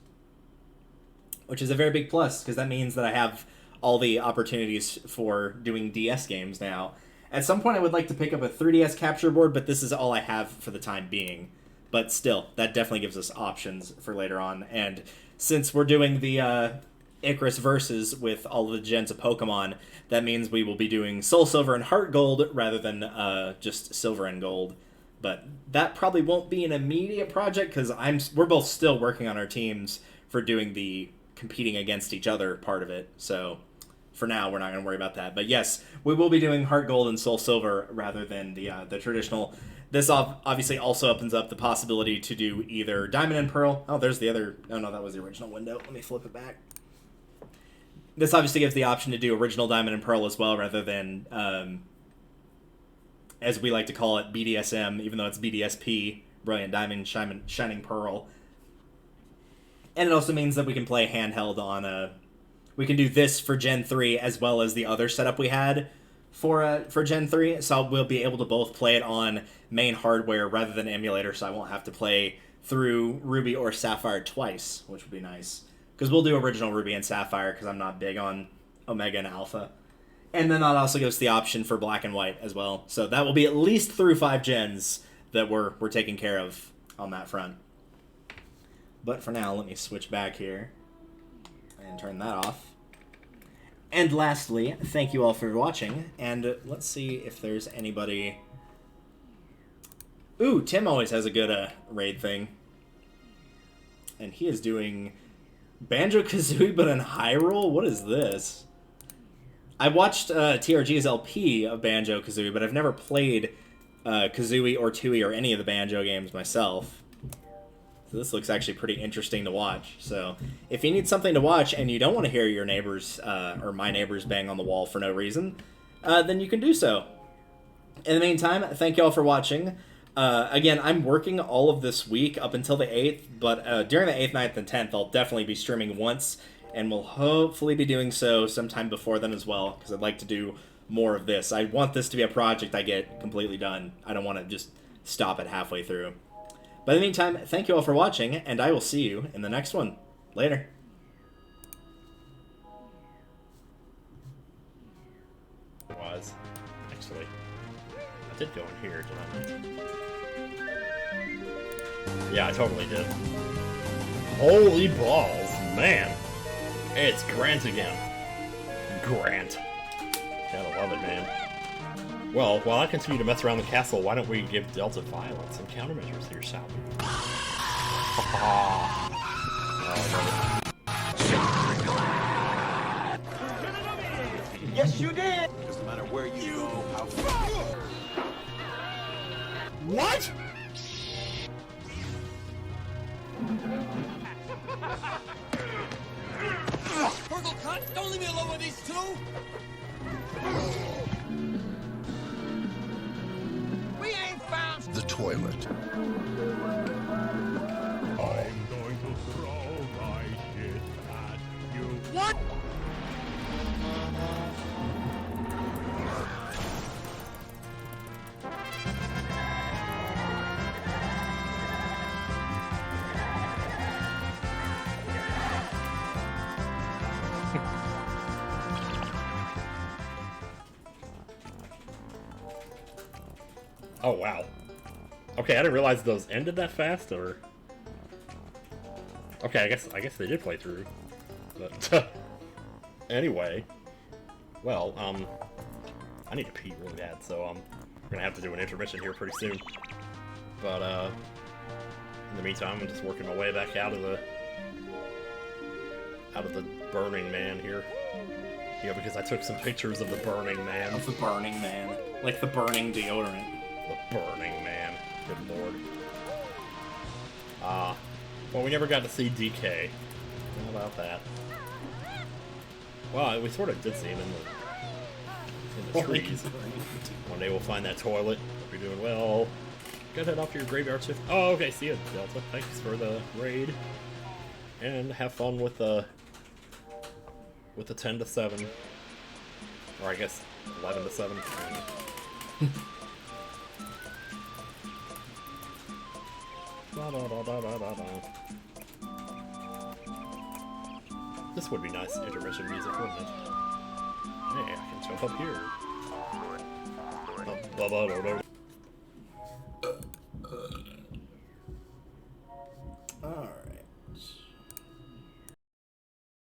Which is a very big plus, because that means that I have all the opportunities for doing DS games now. At some point, I would like to pick up a 3DS capture board, but this is all I have for the time being. But still, that definitely gives us options for later on. And since we're doing the Icarus Versus with all of the gens of Pokemon, that means we will be doing Soul Silver and Heart Gold rather than just Silver and Gold. But that probably won't be an immediate project, because we're both still working on our teams for doing the competing against each other part of it. So for now, we're not going to worry about that. But yes, we will be doing Heart Gold and Soul Silver rather than the traditional. This obviously also opens up the possibility to do either Diamond and Pearl. Oh, there's the other. Oh, no, that was the original window. Let me flip it back. This obviously gives the option to do original Diamond and Pearl as well, rather than, as we like to call it, BDSM, even though it's BDSP, Brilliant Diamond, Shining Pearl. And it also means that we can play handheld on we can do this for Gen 3 as well as the other setup we had for Gen 3. So we'll be able to both play it on main hardware rather than emulator, so I won't have to play through Ruby or Sapphire twice, which would be nice. Because we'll do original Ruby and Sapphire, because I'm not big on Omega and Alpha. And then that also gives the option for Black and White as well. So that will be at least through 5 gens that we're taking care of on that front. But for now, let me switch back here and turn that off. And lastly, thank you all for watching, and let's see if there's anybody... Ooh, Tim always has a good raid thing. And he is doing Banjo-Kazooie, but in Hyrule? What is this? I watched TRG's LP of Banjo-Kazooie, but I've never played Kazooie or Tooie or any of the Banjo games myself. So this looks actually pretty interesting to watch. So if you need something to watch and you don't want to hear your neighbors or my neighbors bang on the wall for no reason, then you can do so. In the meantime, thank you all for watching. Again, I'm working all of this week up until the 8th, but during the 8th, 9th, and 10th, I'll definitely be streaming once, and we'll hopefully be doing so sometime before then as well, because I'd like to do more of this. I want this to be a project I get completely done. I don't want to just stop it halfway through. But in the meantime, thank you all for watching, and I will see you in the next one. Later. Was actually, I did go in here, didn't I? Yeah, I totally did. Holy balls, man! It's Grant again. Grant. Gotta love it, man. Well, while I continue to mess around the castle, why don't we give Delta violence and countermeasures here, Sal? Yes, you did. Doesn't matter where you go, how far. What? Purple cut! Don't leave me alone with these two! We ain't found the toilet. I'm going to throw my shit at you. What? Oh wow. Okay, I didn't realize those ended that fast, or... Okay, I guess they did play through. But anyway, well, I need to pee really bad, so we're gonna have to do an intermission here pretty soon. But in the meantime, I'm just working my way back out of the out of the Burning Man here. Yeah, because I took some pictures of the Burning Man. Of the Burning Man. Like the burning deodorant. The Burning Man. Good lord. Well, we never got to see DK. How about that? Well, we sort of did see him in the trees. One day we'll find that toilet. Hope you're doing well. Gotta head off to your graveyard shift. Oh, okay, see you, Delta. Thanks for the raid. And have fun with the 10 to 7. Or I guess 11 to 7. This would be nice intermission music, wouldn't it? Hey, I can jump up here.